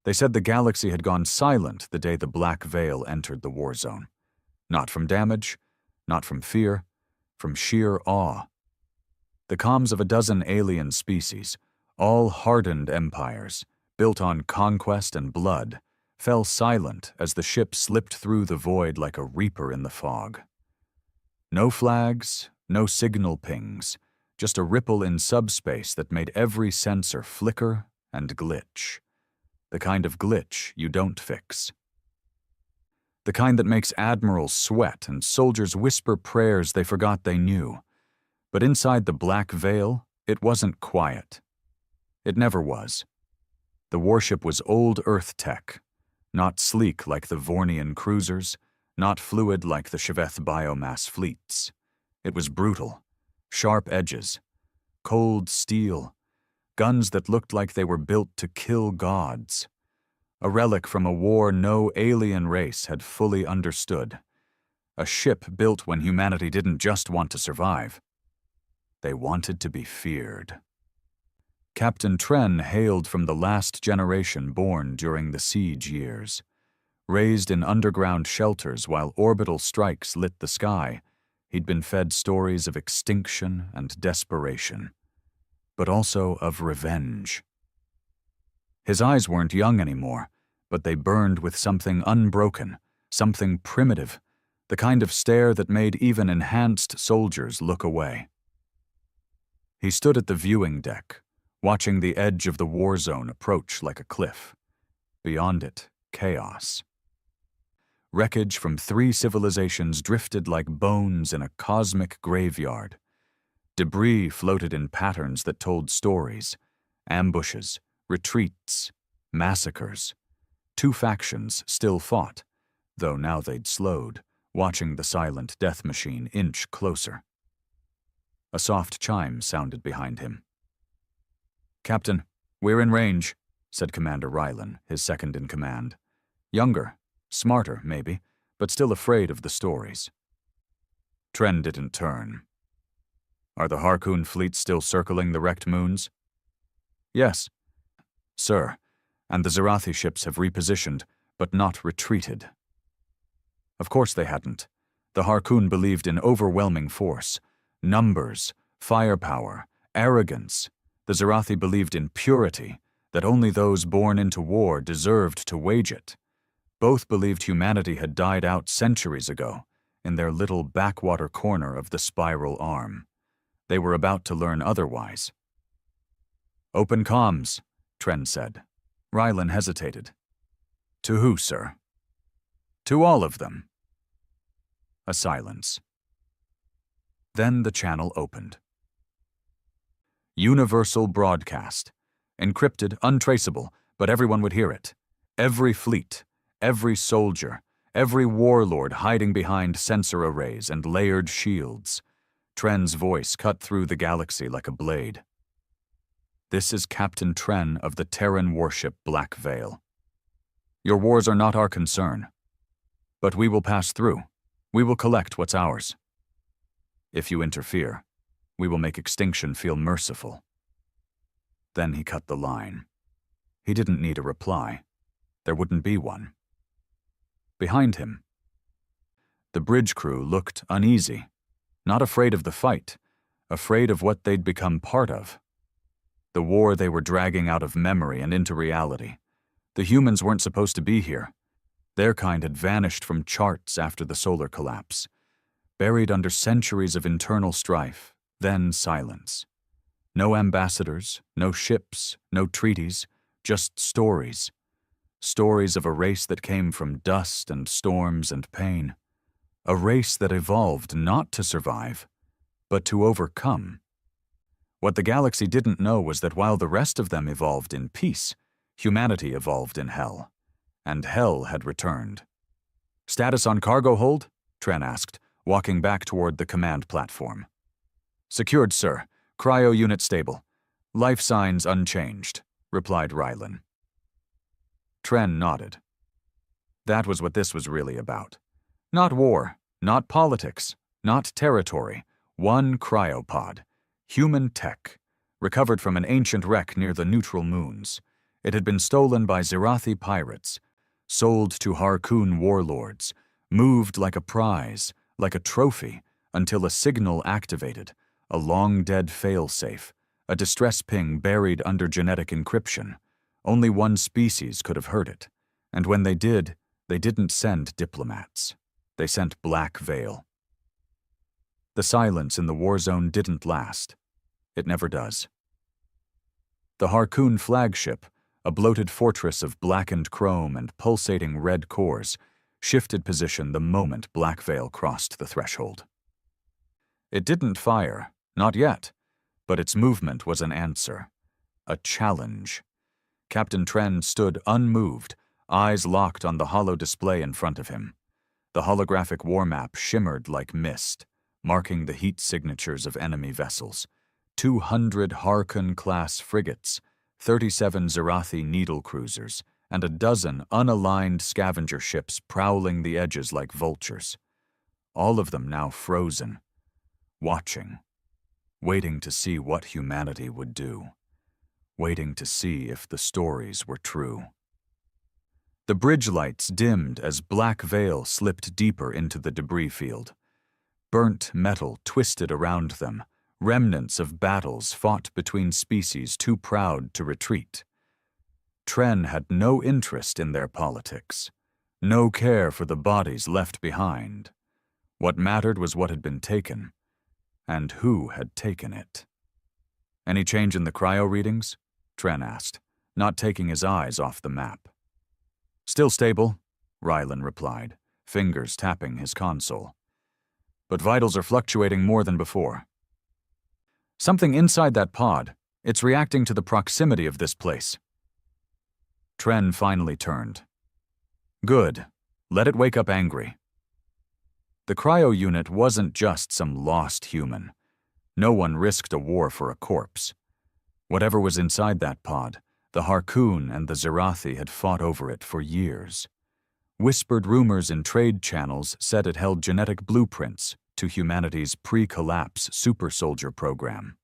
They said the galaxy had gone silent the day the Black Veil entered the Warzone. Not from damage, not from fear, from sheer awe. The comms of a dozen alien species, all hardened empires, built on conquest and blood, fell silent as the ship slipped through the void like a reaper in the fog. No flags, no signal pings, just a ripple in subspace that made every sensor flicker and glitch. The kind of glitch you don't fix. The kind that makes admirals sweat and soldiers whisper prayers they forgot they knew. But inside the Black Veil, it wasn't quiet. It never was. The warship was old Earth tech, not sleek like the Vornian cruisers, not fluid like the Shveth biomass fleets. It was brutal, sharp edges, cold steel, guns that looked like they were built to kill gods. A relic from a war no alien race had fully understood. A ship built when humanity didn't just want to survive. They wanted to be feared. Captain Tren hailed from the last generation born during the siege years. Raised in underground shelters while orbital strikes lit the sky, he'd been fed stories of extinction and desperation, but also of revenge. His eyes weren't young anymore, but they burned with something unbroken, something primitive, the kind of stare that made even enhanced soldiers look away. He stood at the viewing deck, watching the edge of the war zone approach like a cliff. Beyond it, chaos. Wreckage from 3 civilizations drifted like bones in a cosmic graveyard. Debris floated in patterns that told stories, ambushes, retreats, massacres. 2 factions still fought, though now they'd slowed, watching the silent death machine inch closer. A soft chime sounded behind him. "Captain, we're in range," said Commander Rylan, his second-in-command. Younger, smarter, maybe, but still afraid of the stories. Tren didn't turn. "Are the Harkoon fleets still circling the wrecked moons?" "Yes, sir, and the Zerathi ships have repositioned, but not retreated." Of course they hadn't. The Harkoon believed in overwhelming force, numbers, firepower, arrogance. The Zerathi believed in purity, that only those born into war deserved to wage it. Both believed humanity had died out centuries ago, in their little backwater corner of the spiral arm. They were about to learn otherwise. "Open comms," Tren said. Rylan hesitated. "To who, sir?" "To all of them." A silence. Then the channel opened. Universal broadcast. Encrypted, untraceable, but everyone would hear it. Every fleet, every soldier, every warlord hiding behind sensor arrays and layered shields. Tren's voice cut through the galaxy like a blade. "This is Captain Tren of the Terran warship Black Veil. Your wars are not our concern. But we will pass through. We will collect what's ours. If you interfere, we will make extinction feel merciful." Then he cut the line. He didn't need a reply. There wouldn't be one. Behind him, the bridge crew looked uneasy, not afraid of the fight, afraid of what they'd become part of. The war they were dragging out of memory and into reality. The humans weren't supposed to be here. Their kind had vanished from charts after the solar collapse, buried under centuries of internal strife, then silence. No ambassadors, no ships, no treaties, just stories. Stories of a race that came from dust and storms and pain. A race that evolved not to survive, but to overcome. What the galaxy didn't know was that while the rest of them evolved in peace, humanity evolved in hell. And hell had returned. "Status on cargo hold?" Tren asked, walking back toward the command platform. "Secured, sir. Cryo unit stable. Life signs unchanged," replied Rylan. Tren nodded. That was what this was really about. Not war, not politics, not territory. One cryopod. Human tech. Recovered from an ancient wreck near the neutral moons. It had been stolen by Zirathi pirates, sold to Harkoon warlords, moved like a prize, like a trophy, until a signal activated, a long-dead failsafe, a distress ping buried under genetic encryption. Only one species could have heard it, and when they did, they didn't send diplomats. They sent Black Veil. The silence in the Warzone didn't last. It never does. The Harkoon flagship, a bloated fortress of blackened chrome and pulsating red cores, shifted position the moment Black Veil crossed the threshold. It didn't fire, not yet, but its movement was an answer, a challenge. Captain Tren stood unmoved, eyes locked on the hollow display in front of him. The holographic war map shimmered like mist, marking the heat signatures of enemy vessels. 200 Harkoon-class frigates, 37 Zirathi needle cruisers, and a dozen unaligned scavenger ships prowling the edges like vultures. All of them now frozen, watching, waiting to see what humanity would do, waiting to see if the stories were true. The bridge lights dimmed as Black Veil slipped deeper into the debris field. Burnt metal twisted around them, remnants of battles fought between species too proud to retreat. Tren had no interest in their politics, no care for the bodies left behind. What mattered was what had been taken, and who had taken it. "Any change in the cryo readings?" Tren asked, not taking his eyes off the map. "Still stable," Rylan replied, fingers tapping his console. "But vitals are fluctuating more than before. Something inside that pod, it's reacting to the proximity of this place." Tren finally turned. "Good. Let it wake up angry." The cryo unit wasn't just some lost human. No one risked a war for a corpse. Whatever was inside that pod, the Harkoon and the Zirathi had fought over it for years. Whispered rumors in trade channels said it held genetic blueprints to humanity's pre-collapse super soldier program.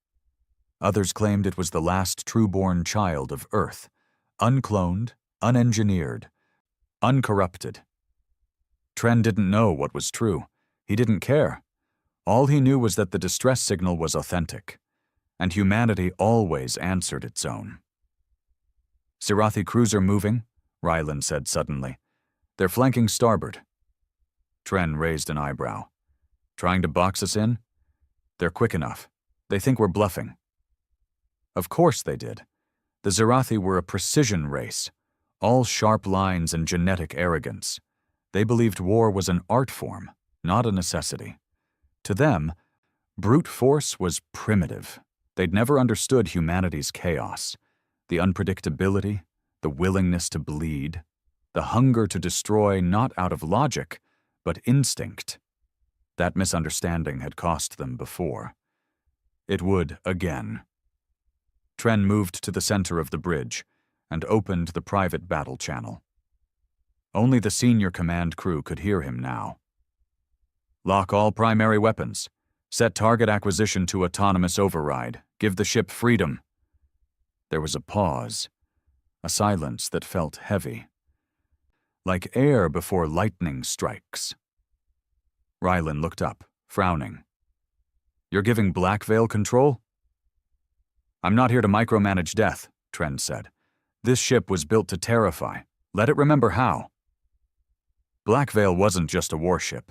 Others claimed it was the last true-born child of Earth, uncloned, unengineered, uncorrupted. Tren didn't know what was true. He didn't care. All he knew was that the distress signal was authentic, and humanity always answered its own. "Zirathi cruiser moving," Rylan said suddenly. "They're flanking starboard." Tren raised an eyebrow. "Trying to box us in?" "They're quick enough. They think we're bluffing." Of course they did. The Zirathi were a precision race, all sharp lines and genetic arrogance. They believed war was an art form, not a necessity. To them, brute force was primitive. They'd never understood humanity's chaos, the unpredictability, the willingness to bleed, the hunger to destroy not out of logic, but instinct. That misunderstanding had cost them before. It would again. Tren moved to the center of the bridge and opened the private battle channel. Only the senior command crew could hear him now. "Lock all primary weapons. Set target acquisition to autonomous override. Give the ship freedom." There was a pause, a silence that felt heavy, like air before lightning strikes. Rylan looked up, frowning. "You're giving Black Veil control?" "I'm not here to micromanage death," Tren said. "This ship was built to terrify. Let it remember how." Black Veil wasn't just a warship.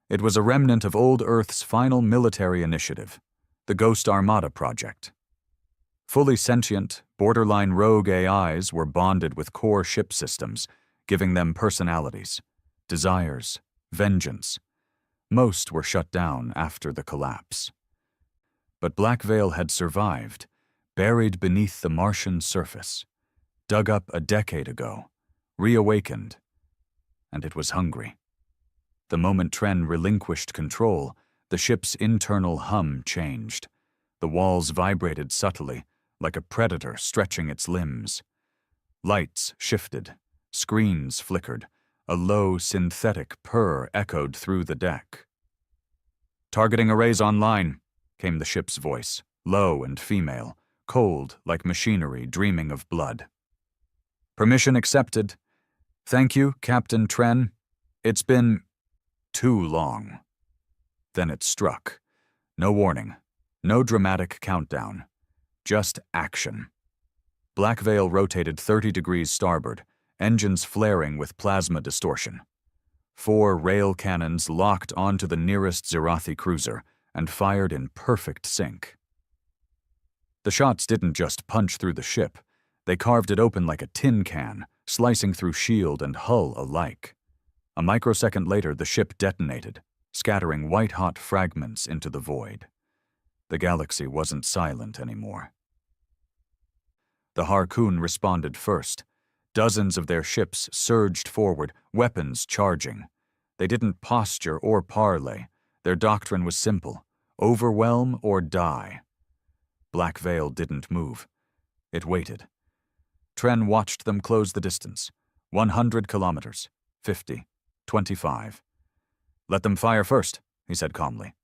It was a remnant of old Earth's final military initiative, the Ghost Armada project. Fully sentient, borderline rogue AIs were bonded with core ship systems, giving them personalities, desires, vengeance. Most were shut down after the collapse. But Black Veil had survived, buried beneath the Martian surface, dug up a decade ago, reawakened, and it was hungry. The moment Tren relinquished control, the ship's internal hum changed. The walls vibrated subtly, like a predator stretching its limbs. Lights shifted, screens flickered, a low synthetic purr echoed through the deck. "Targeting arrays online," came the ship's voice, low and female, cold like machinery dreaming of blood. Permission accepted. Thank you, Captain Tren. It's been too long. Then it struck. No warning. No dramatic countdown. Just action. Black Veil rotated 30 degrees starboard, engines flaring with plasma distortion. 4 rail cannons locked onto the nearest Zirathi cruiser and fired in perfect sync. The shots didn't just punch through the ship. They carved it open like a tin can, slicing through shield and hull alike. A microsecond later, the ship detonated, scattering white-hot fragments into the void. The galaxy wasn't silent anymore. The Harkoon responded first. Dozens of their ships surged forward, weapons charging. They didn't posture or parley. Their doctrine was simple: overwhelm or die. Black Veil didn't move. It waited. Tren watched them close the distance. 100 kilometers. 50. 25. Let them fire first, he said calmly.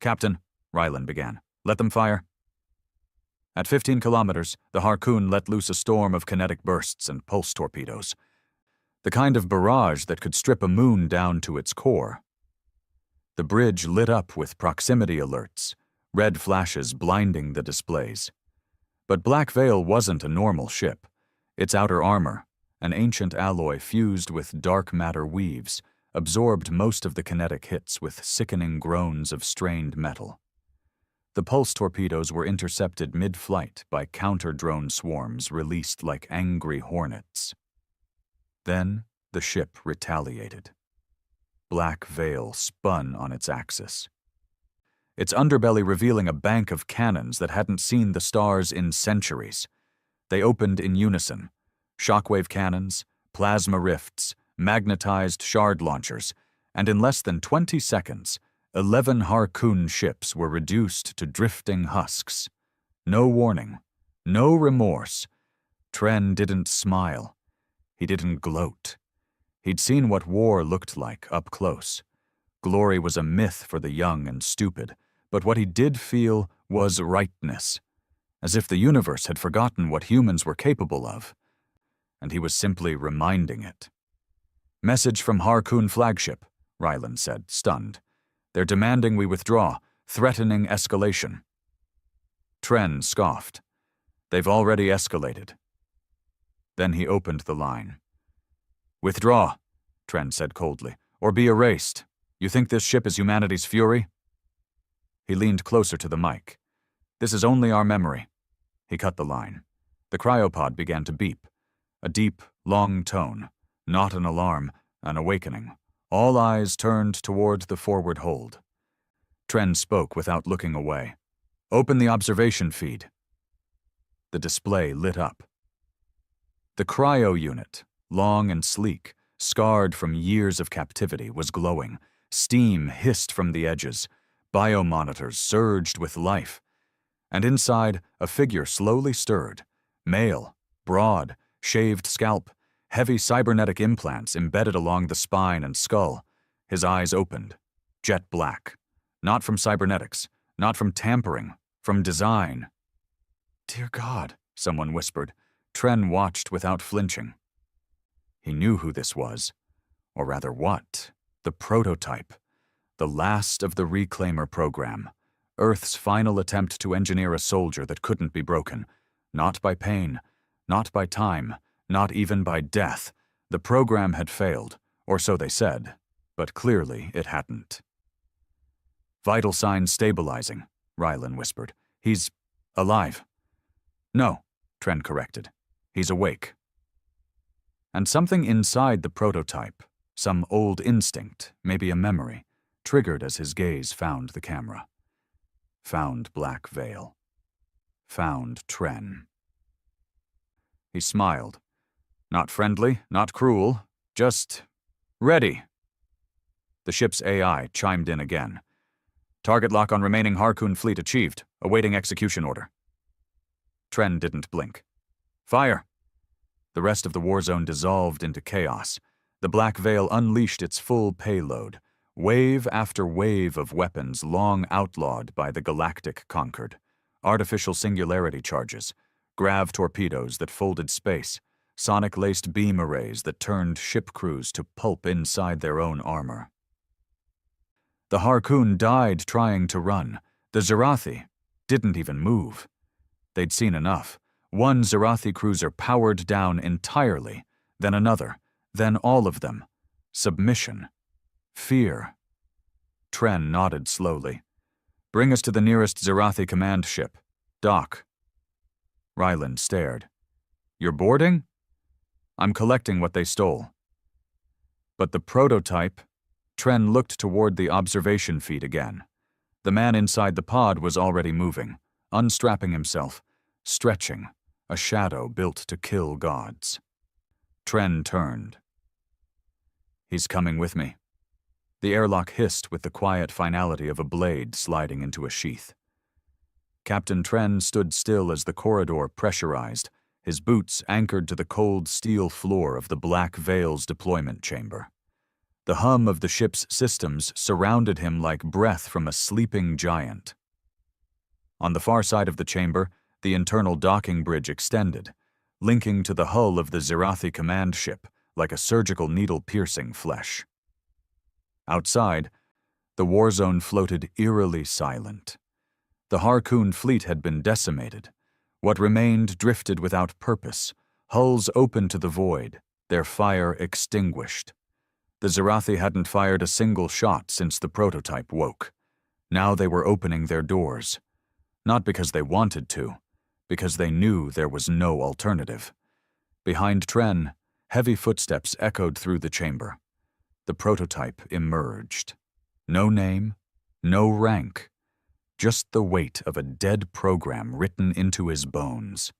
Captain, Rylan began, let them fire. At 15 kilometers, the Harkoon let loose a storm of kinetic bursts and pulse torpedoes. The kind of barrage that could strip a moon down to its core. The bridge lit up with proximity alerts, red flashes blinding the displays. But Black Veil wasn't a normal ship. Its outer armor, an ancient alloy fused with dark matter weaves, absorbed most of the kinetic hits with sickening groans of strained metal. The pulse torpedoes were intercepted mid-flight by counter-drone swarms released like angry hornets. Then the ship retaliated. Black Veil spun on its axis, its underbelly revealing a bank of cannons that hadn't seen the stars in centuries. They opened in unison: shockwave cannons, plasma rifts, magnetized shard launchers, and in less than 20 seconds, 11 Harkoon ships were reduced to drifting husks. No warning, no remorse. Tren didn't smile. He didn't gloat. He'd seen what war looked like up close. Glory was a myth for the young and stupid, but what he did feel was rightness, as if the universe had forgotten what humans were capable of, and he was simply reminding it. Message from Harkoon flagship, Rylan said, stunned. They're demanding we withdraw, threatening escalation. Tren scoffed. They've already escalated. Then he opened the line. Withdraw, Tren said coldly, or be erased. You think this ship is humanity's fury? He leaned closer to the mic. This is only our memory. He cut the line. The cryopod began to beep. A deep, long tone. Not an alarm, an awakening. All eyes turned toward the forward hold. Tren spoke without looking away. Open the observation feed. The display lit up. The cryo unit, long and sleek, scarred from years of captivity, was glowing. Steam hissed from the edges. Biomonitors surged with life. And inside, a figure slowly stirred. Male, broad, shaved scalp, heavy cybernetic implants embedded along the spine and skull. His eyes opened. Jet black. Not from cybernetics, not from tampering, from design. Dear God, someone whispered. Tren watched without flinching. He knew who this was. Or rather what? The prototype. The last of the Reclaimer program. Earth's final attempt to engineer a soldier that couldn't be broken. Not by pain, not by time, not even by death. The program had failed, or so they said, but clearly it hadn't. Vital signs stabilizing, Rylan whispered. He's alive. No, Tren corrected. He's awake. And something inside the prototype, some old instinct, maybe a memory, triggered as his gaze found the camera. Found Black Veil. Found Tren. He smiled. Not friendly, not cruel, just ready. The ship's AI chimed in again. Target lock on remaining Harkoon fleet achieved, awaiting execution order. Tren didn't blink. Fire! The rest of the Warzone dissolved into chaos. The Black Veil unleashed its full payload, wave after wave of weapons long outlawed by the Galactic Conquered. Artificial singularity charges, grav torpedoes that folded space, sonic-laced beam arrays that turned ship crews to pulp inside their own armor. The Harkoon died trying to run. The Zirathi didn't even move. They'd seen enough. One Zirathi cruiser powered down entirely, then another, then all of them. Submission. Fear. Tren nodded slowly. "Bring us to the nearest Zirathi command ship. Dock." Ryland stared. "You're boarding?" "I'm collecting what they stole." But the prototype... Tren looked toward the observation feed again. The man inside the pod was already moving, unstrapping himself, stretching, a shadow built to kill gods. Tren turned. "He's coming with me." The airlock hissed with the quiet finality of a blade sliding into a sheath. Captain Tren stood still as the corridor pressurized, his boots anchored to the cold steel floor of the Black Veil's deployment chamber. The hum of the ship's systems surrounded him like breath from a sleeping giant. On the far side of the chamber, the internal docking bridge extended, linking to the hull of the Zirathi command ship like a surgical needle piercing flesh. Outside, the Warzone floated eerily silent. The Harkoon fleet had been decimated. What remained drifted without purpose, hulls open to the void, their fire extinguished. The Zirathi hadn't fired a single shot since the prototype woke. Now they were opening their doors. Not because they wanted to, because they knew there was no alternative. Behind Tren, heavy footsteps echoed through the chamber. The prototype emerged. No name, no rank, just the weight of a dead program written into his bones.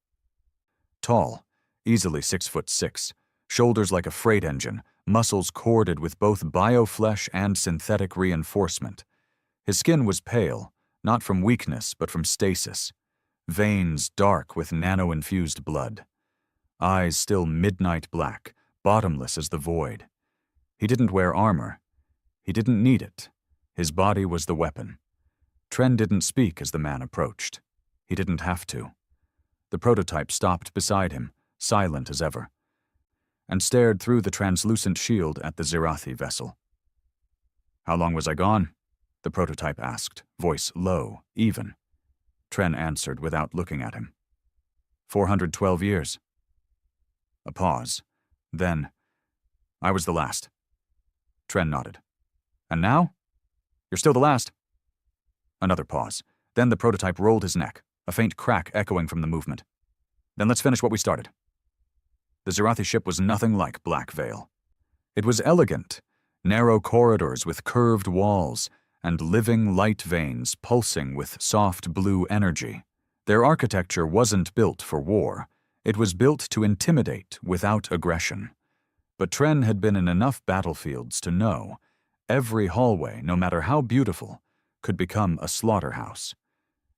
Tall, easily 6'6", shoulders like a freight engine, muscles corded with both bioflesh and synthetic reinforcement. His skin was pale, not from weakness but from stasis. Veins dark with nano-infused blood. Eyes still midnight black, bottomless as the void. He didn't wear armor. He didn't need it. His body was the weapon. Tren didn't speak as the man approached. He didn't have to. The prototype stopped beside him, silent as ever, and stared through the translucent shield at the Zirathi vessel. "How long was I gone?" the prototype asked, voice low, even. Tren answered without looking at him. 412 years. A pause. Then, "I was the last." Tren nodded. "And now?" "You're still the last." Another pause. Then the prototype rolled his neck, a faint crack echoing from the movement. "Then let's finish what we started." The Zirathi ship was nothing like Black Veil. It was elegant, narrow corridors with curved walls, and living light veins pulsing with soft blue energy. Their architecture wasn't built for war. It was built to intimidate without aggression. But Tren had been in enough battlefields to know every hallway, no matter how beautiful, could become a slaughterhouse.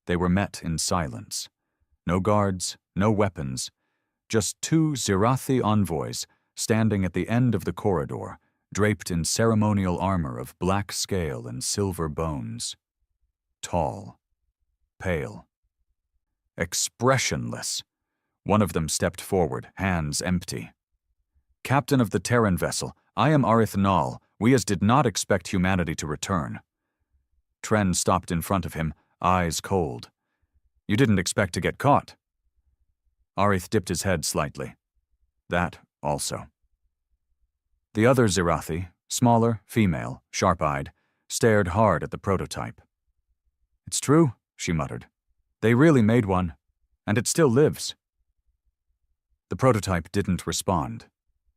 They were met in silence. No guards, no weapons, just two Zirathi envoys standing at the end of the corridor, draped in ceremonial armor of black scale and silver bones. Tall. Pale. Expressionless. One of them stepped forward, hands empty. "Captain of the Terran vessel, I am Arith Nal. We did not expect humanity to return." Tren stopped in front of him, eyes cold. "You didn't expect to get caught." Arith dipped his head slightly. "That also." The other Zirathi, smaller, female, sharp-eyed, stared hard at the prototype. "It's true," she muttered. "They really made one, and it still lives." The prototype didn't respond,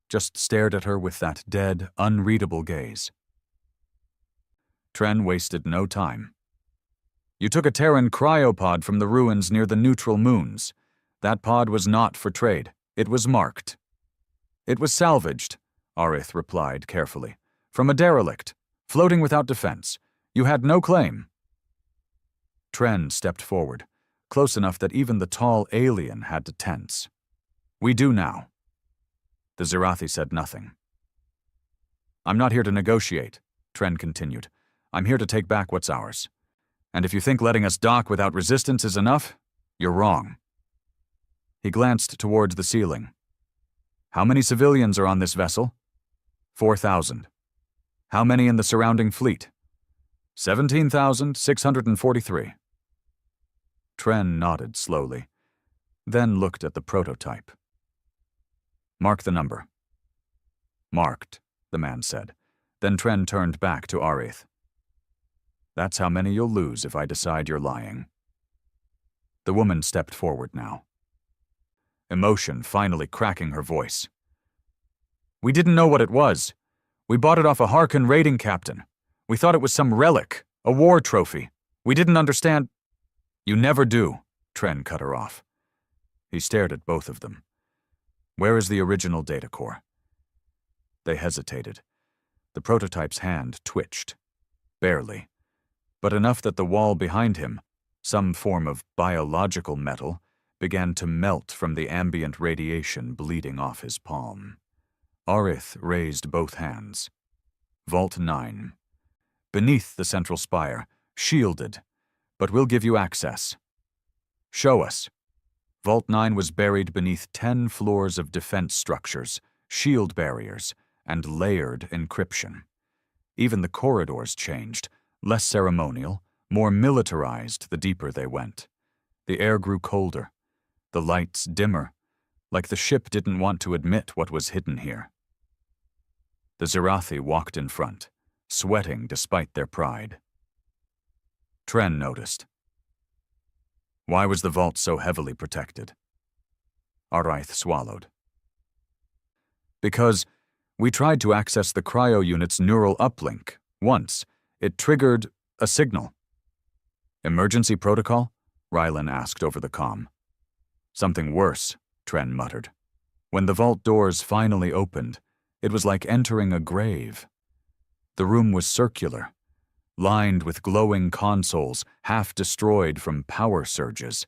just stared at her with that dead, unreadable gaze. Tren wasted no time. "You took a Terran cryopod from the ruins near the neutral moons. That pod was not for trade. It was marked." "It was salvaged," Arith replied carefully. "From a derelict, floating without defense. You had no claim." Tren stepped forward, close enough that even the tall alien had to tense. "We do now." The Zirathi said nothing. "I'm not here to negotiate," Tren continued. "I'm here to take back what's ours. And if you think letting us dock without resistance is enough, you're wrong." He glanced toward the ceiling. How many civilians are on this vessel? 4,000. How many in the surrounding fleet? 17,643. Tren nodded slowly, then looked at the prototype. Mark the number. Marked, the man said. Then Tren turned back to Arith. That's how many you'll lose if I decide you're lying. The woman stepped forward now, emotion finally cracking her voice. We didn't know what it was. We bought it off a Harkon raiding captain. We thought it was some relic, a war trophy. We didn't understand. You never do, Tren cut her off. He stared at both of them. Where is the original data core? They hesitated. The prototype's hand twitched. Barely. But enough that the wall behind him, some form of biological metal, began to melt from the ambient radiation bleeding off his palm. Arith raised both hands. Vault 9. Beneath the central spire, shielded, but we'll give you access. Show us. Vault 9 was buried beneath 10 floors of defense structures, shield barriers, and layered encryption. Even the corridors changed, less ceremonial, more militarized the deeper they went. The air grew colder, the lights dimmer, like the ship didn't want to admit what was hidden here. The Zirathi walked in front, sweating despite their pride. Tren noticed. Why was the vault so heavily protected? Arith swallowed. Because we tried to access the cryo unit's neural uplink. Once, it triggered a signal. Emergency protocol? Rylan asked over the comm. Something worse, Tren muttered. When the vault doors finally opened, it was like entering a grave. The room was circular, lined with glowing consoles, half destroyed from power surges.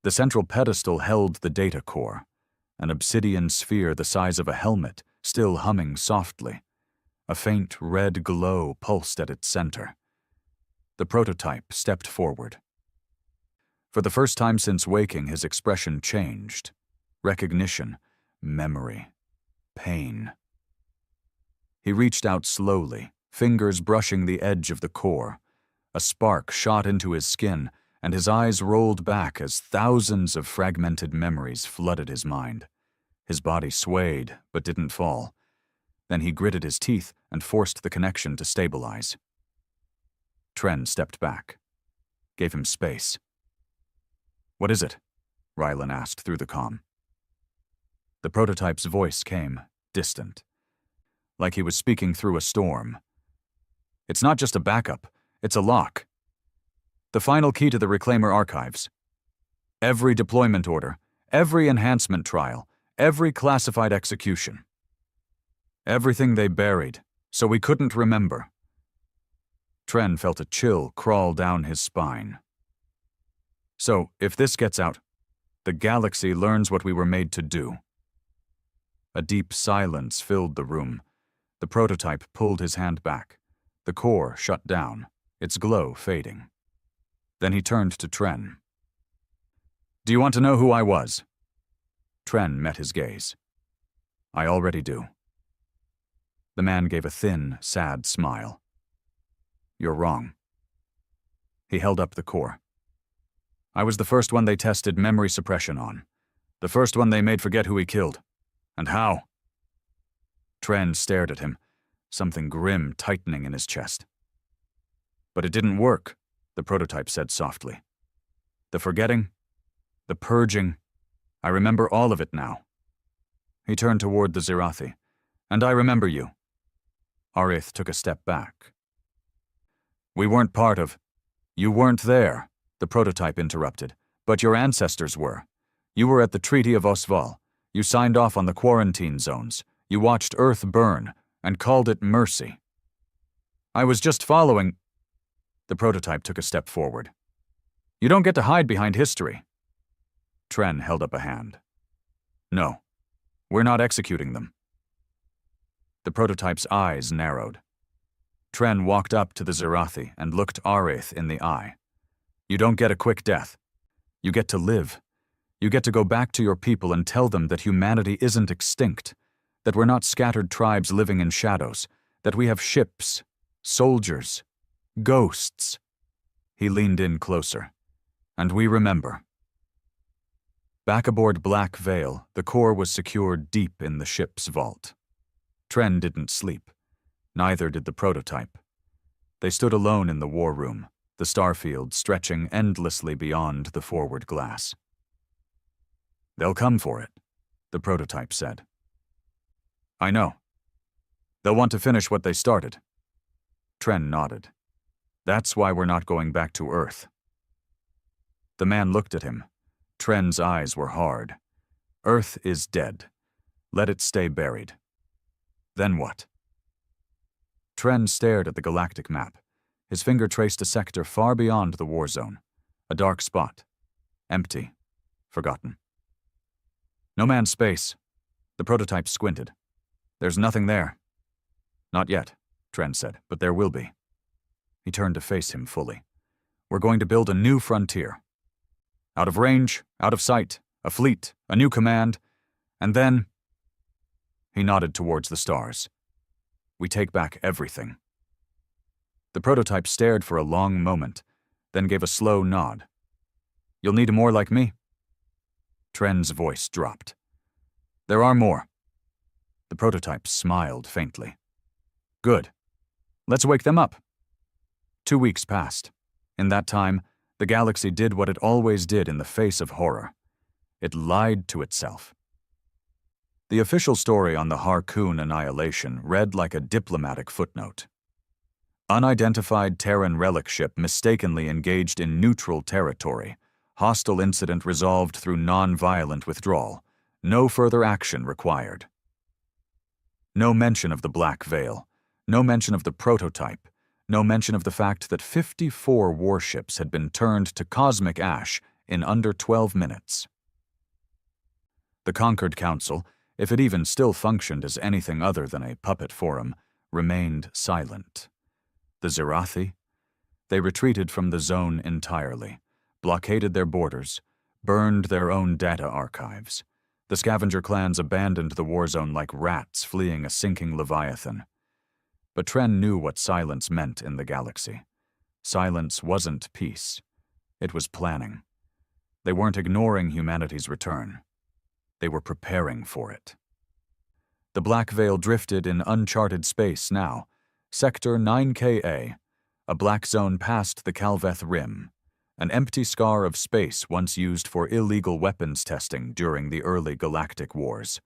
The central pedestal held the data core, an obsidian sphere the size of a helmet, still humming softly. A faint red glow pulsed at its center. The prototype stepped forward. For the first time since waking, his expression changed. Recognition, memory, pain. He reached out slowly, fingers brushing the edge of the core. A spark shot into his skin, and his eyes rolled back as thousands of fragmented memories flooded his mind. His body swayed, but didn't fall. Then he gritted his teeth and forced the connection to stabilize. Tren stepped back, gave him space. What is it? Rylan asked through the comm. The prototype's voice came, distant, like he was speaking through a storm. It's not just a backup, it's a lock. The final key to the Reclaimer archives. Every deployment order, every enhancement trial, every classified execution. Everything they buried, so we couldn't remember. Tren felt a chill crawl down his spine. So, if this gets out, the galaxy learns what we were made to do. A deep silence filled the room. The prototype pulled his hand back. The core shut down, its glow fading. Then he turned to Tren. Do you want to know who I was? Tren met his gaze. I already do. The man gave a thin, sad smile. You're wrong. He held up the core. I was the first one they tested memory suppression on. The first one they made forget who he killed. And how? Tren stared at him, something grim tightening in his chest. But it didn't work, the prototype said softly. The forgetting, the purging, I remember all of it now. He turned toward the Zirathi. And I remember you. Arith took a step back. We weren't part of. You weren't there, the prototype interrupted, but your ancestors were. You were at the Treaty of Osval. You signed off on the quarantine zones. You watched Earth burn and called it mercy. I was just following. The prototype took a step forward. You don't get to hide behind history. Tren held up a hand. No, we're not executing them. The prototype's eyes narrowed. Tren walked up to the Zirathi and looked Arith in the eye. You don't get a quick death. You get to live. You get to go back to your people and tell them that humanity isn't extinct, that we're not scattered tribes living in shadows, that we have ships, soldiers, ghosts." He leaned in closer. "And we remember." Back aboard Black Veil, the core was secured deep in the ship's vault. Tren didn't sleep. Neither did the prototype. They stood alone in the war room, the starfield stretching endlessly beyond the forward glass. "They'll come for it," the prototype said. "I know. They'll want to finish what they started." Tren nodded. "That's why we're not going back to Earth." The man looked at him. Tren's eyes were hard. "Earth is dead. Let it stay buried." "Then what?" Tren stared at the galactic map. His finger traced a sector far beyond the war zone. A dark spot. Empty. Forgotten. "No man's space." The prototype squinted. "There's nothing there." "Not yet," Tren said, "but there will be." He turned to face him fully. "We're going to build a new frontier. Out of range, out of sight, a fleet, a new command, and then—" He nodded towards the stars. "We take back everything." The prototype stared for a long moment, then gave a slow nod. "You'll need more like me." Tren's voice dropped. "There are more." The prototype smiled faintly. "Good. Let's wake them up." 2 weeks passed. In that time, the galaxy did what it always did in the face of horror. It lied to itself. The official story on the Harkoon annihilation read like a diplomatic footnote. Unidentified Terran relic ship mistakenly engaged in neutral territory. Hostile incident resolved through non-violent withdrawal. No further action required. No mention of the Black Veil. No mention of the prototype. No mention of the fact that 54 warships had been turned to cosmic ash in under 12 minutes. The Conquered Council, if it even still functioned as anything other than a puppet forum, remained silent. The Zerathi? They retreated from the zone entirely, blockaded their borders, burned their own data archives. The scavenger clans abandoned the war zone like rats fleeing a sinking leviathan. But Tren knew what silence meant in the galaxy. Silence wasn't peace. It was planning. They weren't ignoring humanity's return. They were preparing for it. The Black Veil drifted in uncharted space now. Sector 9KA, a black zone past the Calveth Rim, an empty scar of space once used for illegal weapons testing during the early galactic wars.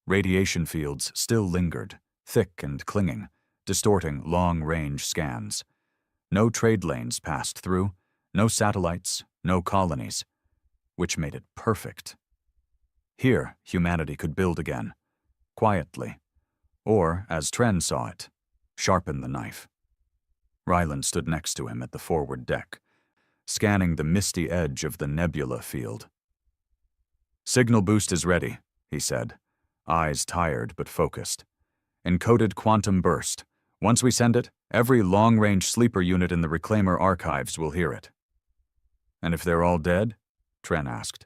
Radiation fields still lingered, thick and clinging, distorting long-range scans. No trade lanes passed through, no satellites, no colonies, which made it perfect. Here, humanity could build again, quietly, or, as Tren saw it, sharpen the knife. Ryland stood next to him at the forward deck, scanning the misty edge of the nebula field. "Signal boost is ready," he said, eyes tired but focused. "Encoded quantum burst. Once we send it, every long-range sleeper unit in the Reclaimer archives will hear it." "And if they're all dead?" Tren asked.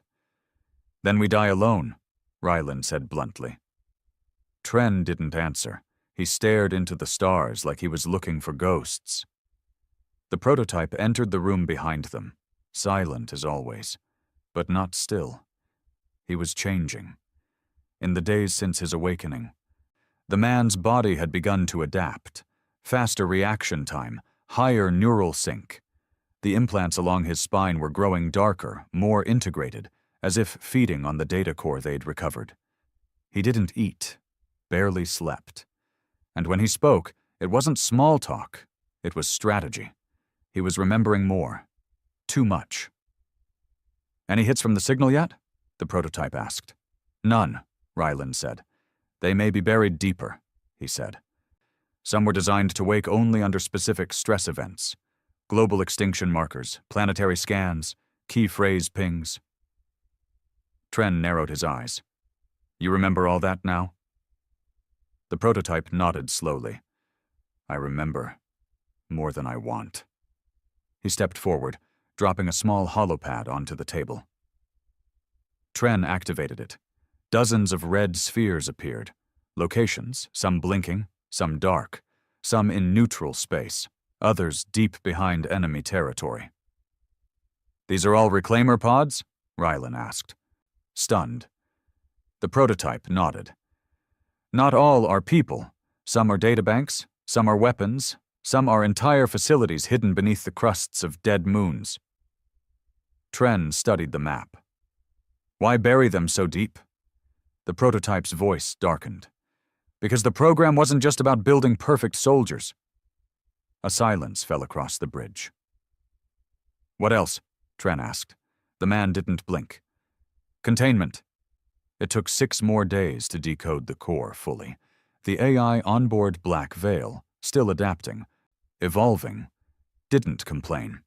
"Then we die alone," Ryland said bluntly. Tren didn't answer. He stared into the stars like he was looking for ghosts. The prototype entered the room behind them, silent as always, but not still. He was changing. In the days since his awakening, the man's body had begun to adapt. Faster reaction time, higher neural sync. The implants along his spine were growing darker, more integrated, as if feeding on the data core they'd recovered. He didn't eat, barely slept. And when he spoke, it wasn't small talk, it was strategy. He was remembering more. Too much. "Any hits from the signal yet?" the prototype asked. "None," Ryland said. "They may be buried deeper," he said. "Some were designed to wake only under specific stress events. Global extinction markers, planetary scans, key phrase pings." Tren narrowed his eyes. "You remember all that now?" The prototype nodded slowly. "I remember more than I want." He stepped forward, dropping a small holopad onto the table. Tren activated it. Dozens of red spheres appeared. Locations, some blinking, some dark, some in neutral space, others deep behind enemy territory. "These are all reclaimer pods?" Rylan asked. Stunned. The prototype nodded. "Not all are people. Some are databanks, some are weapons, some are entire facilities hidden beneath the crusts of dead moons." Tren studied the map. "Why bury them so deep?" The prototype's voice darkened. "Because the program wasn't just about building perfect soldiers." A silence fell across the bridge. "What else?" Tren asked. The man didn't blink. "Containment." It took 6 more days to decode the core fully. The AI onboard Black Veil, still adapting, evolving, didn't complain.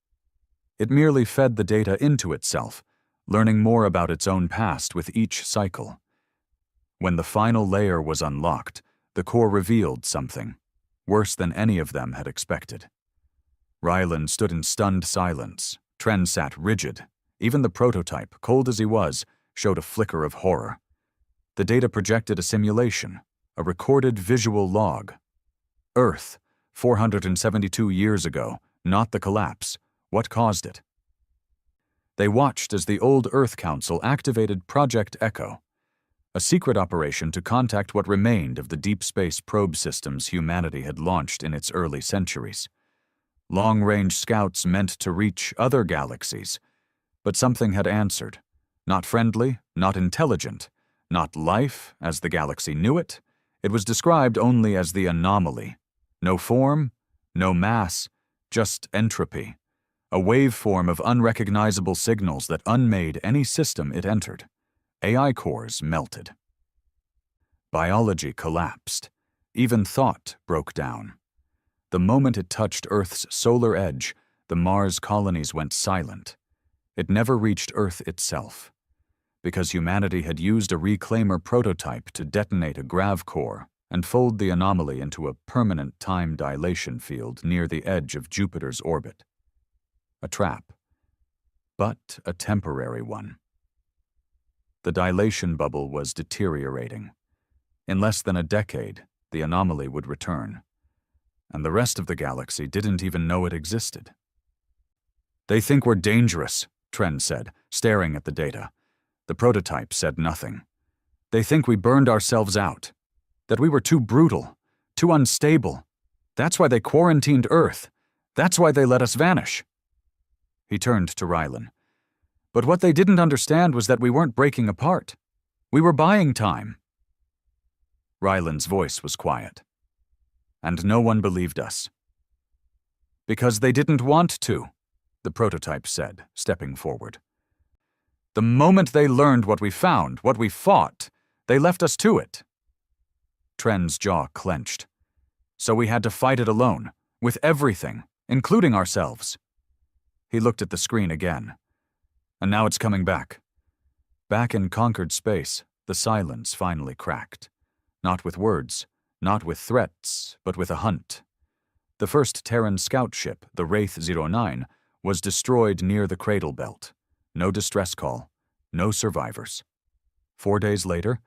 It merely fed the data into itself, learning more about its own past with each cycle. When the final layer was unlocked, the core revealed something, worse than any of them had expected. Rylan stood in stunned silence. Tren sat rigid. Even the prototype, cold as he was, showed a flicker of horror. The data projected a simulation, a recorded visual log. Earth, 472 years ago, not the collapse. What caused it? They watched as the old Earth Council activated Project Echo, a secret operation to contact what remained of the deep space probe systems humanity had launched in its early centuries. Long-range scouts meant to reach other galaxies, but something had answered. Not friendly, not intelligent, not life as the galaxy knew it. It was described only as the anomaly. No form, no mass, just entropy. A waveform of unrecognizable signals that unmade any system it entered. AI cores melted. Biology collapsed. Even thought broke down. The moment it touched Earth's solar edge, the Mars colonies went silent. It never reached Earth itself. Because humanity had used a reclaimer prototype to detonate a grav core and fold the anomaly into a permanent time dilation field near the edge of Jupiter's orbit. A trap, but a temporary one. The dilation bubble was deteriorating. In less than a decade, the anomaly would return, and the rest of the galaxy didn't even know it existed. "They think we're dangerous," Tren said, staring at the data. The prototype said nothing. "They think we burned ourselves out, that we were too brutal, too unstable. That's why they quarantined Earth. That's why they let us vanish." He turned to Rylan. "But what they didn't understand was that we weren't breaking apart. We were buying time." Rylan's voice was quiet. "And no one believed us." "Because they didn't want to," the prototype said, stepping forward. "The moment they learned what we found, what we fought, they left us to it." Tren's jaw clenched. "So we had to fight it alone, with everything, including ourselves." He looked at the screen again. "And now it's coming back." Back in conquered space, the silence finally cracked. Not with words, not with threats, but with a hunt. The first Terran scout ship, the Wraith 09, was destroyed near the cradle belt. No distress call, no survivors. 4 days later,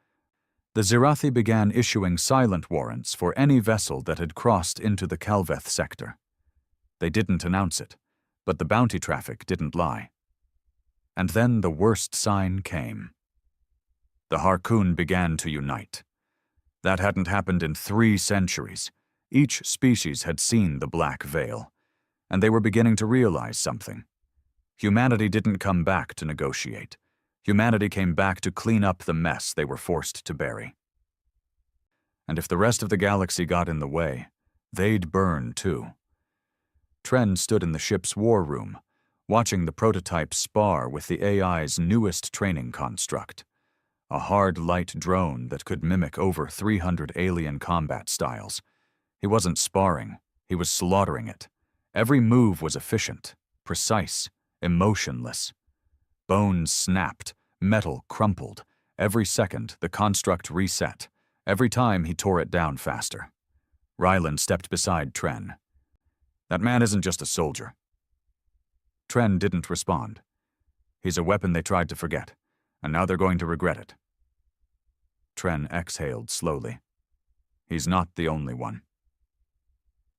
the Zirathi began issuing silent warrants for any vessel that had crossed into the Calveth sector. They didn't announce it, but the bounty traffic didn't lie. And then the worst sign came. The Harkoon began to unite. That hadn't happened in 3 centuries. Each species had seen the Black Veil, and they were beginning to realize something. Humanity didn't come back to negotiate. Humanity came back to clean up the mess they were forced to bury. And if the rest of the galaxy got in the way, they'd burn too. Tren stood in the ship's war room, watching the prototype spar with the AI's newest training construct. A hard, light drone that could mimic over 300 alien combat styles. He wasn't sparring, he was slaughtering it. Every move was efficient, precise, emotionless. Bones snapped, metal crumpled. Every second, the construct reset. Every time, he tore it down faster. Rylan stepped beside Tren. "That man isn't just a soldier." Tren didn't respond. "He's a weapon they tried to forget. and now they're going to regret it. Tren exhaled slowly. He's not the only one.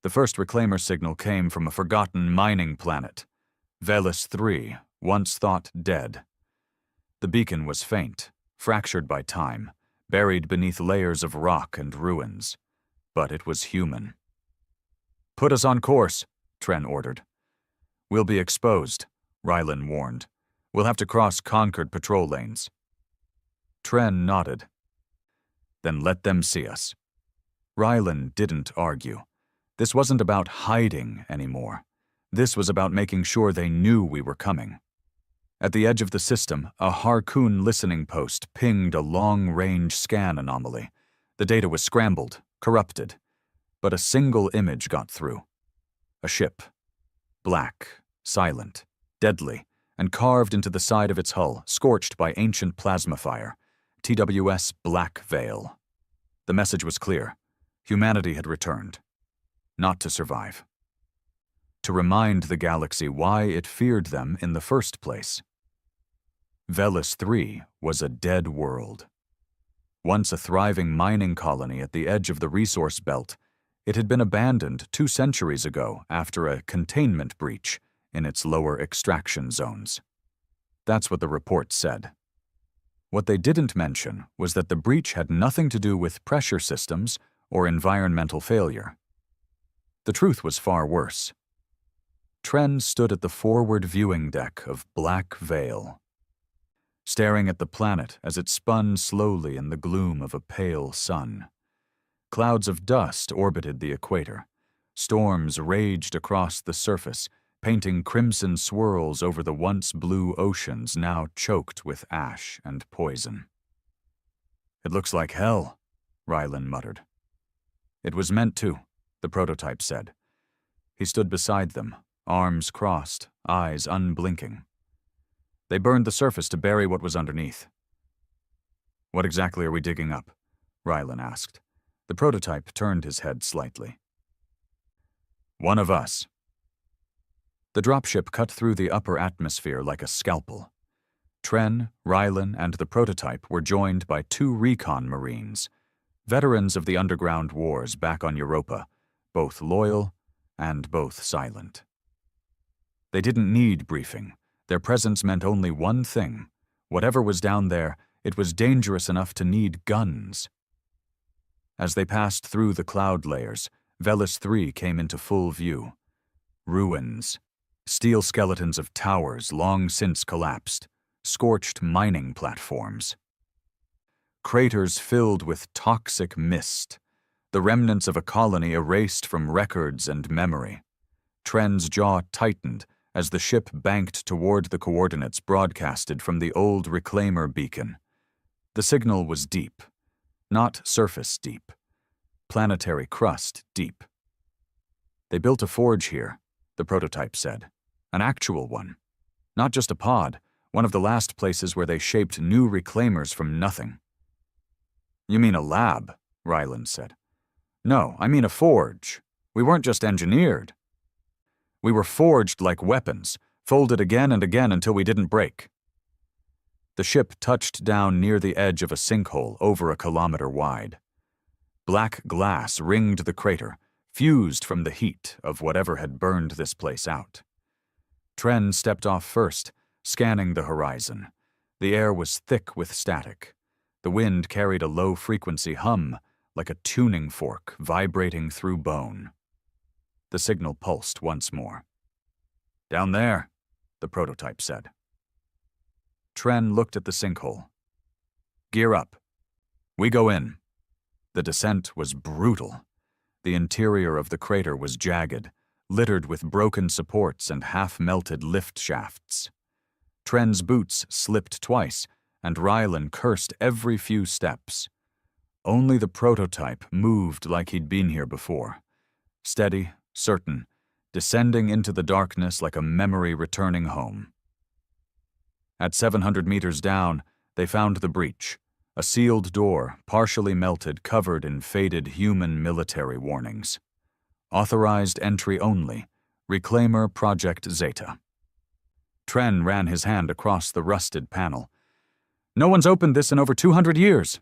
The first reclaimer signal came from a forgotten mining planet, Velis 3, once thought dead. The beacon was faint, fractured by time, buried beneath layers of rock and ruins. But it was human. "Put us on course," Tren ordered. "We'll be exposed," Rylan warned. "We'll have to cross conquered patrol lanes." Tren nodded. "Then let them see us." Rylan didn't argue. This wasn't about hiding anymore. This was about making sure they knew we were coming. At the edge of the system, a Harkoon listening post pinged a long-range scan anomaly. The data was scrambled, corrupted, but a single image got through. A ship. Black, silent, deadly, and carved into the side of its hull, scorched by ancient plasma fire. TWS Black Veil. The message was clear. Humanity had returned. Not to survive. To remind the galaxy why it feared them in the first place. Velis 3 was a dead world. Once a thriving mining colony at the edge of the resource belt, it had been abandoned 2 centuries ago after a containment breach in its lower extraction zones. That's what the report said. What they didn't mention was that the breach had nothing to do with pressure systems or environmental failure. The truth was far worse. Tren stood at the forward viewing deck of Black Veil, staring at the planet as it spun slowly in the gloom of a pale sun. Clouds of dust orbited the equator. Storms raged across the surface, painting crimson swirls over the once blue oceans now choked with ash and poison. "It looks like hell," Rylan muttered. "It was meant to," the prototype said. He stood beside them, arms crossed, eyes unblinking. "They burned the surface to bury what was underneath." "What exactly are we digging up?" Rylan asked. The prototype turned his head slightly. "One of us." The dropship cut through the upper atmosphere like a scalpel. Tren, Rylan, and the prototype were joined by 2 recon marines, veterans of the underground wars back on Europa, both loyal and both silent. They didn't need briefing. Their presence meant only one thing. Whatever was down there, it was dangerous enough to need guns. As they passed through the cloud layers, Velis 3 came into full view. Ruins. Steel skeletons of towers long since collapsed. Scorched mining platforms. Craters filled with toxic mist. The remnants of a colony erased from records and memory. Tren's jaw tightened as the ship banked toward the coordinates broadcasted from the old reclaimer beacon. The signal was deep. Not surface deep. Planetary crust deep. "They built a forge here," the prototype said. "An actual one. Not just a pod, one of the last places where they shaped new reclaimers from nothing." "You mean a lab," Ryland said. "No, I mean a forge. We weren't just engineered. We were forged like weapons, folded again and again until we didn't break." The ship touched down near the edge of a sinkhole over a kilometer wide. Black glass ringed the crater, fused from the heat of whatever had burned this place out. Tren stepped off first, scanning the horizon. The air was thick with static. The wind carried a low-frequency hum, like a tuning fork vibrating through bone. The signal pulsed once more. "Down there," the prototype said. Tren looked at the sinkhole. "Gear up. We go in." The descent was brutal. The interior of the crater was jagged, littered with broken supports and half-melted lift shafts. Tren's boots slipped twice, and Rylan cursed every few steps. Only the prototype moved like he'd been here before. Steady, certain, descending into the darkness like a memory returning home. At 700 meters down, they found the breach, a sealed door, partially melted, covered in faded human military warnings. Authorized entry only, Reclaimer Project Zeta. Tren ran his hand across the rusted panel. No one's opened this in over 200 years.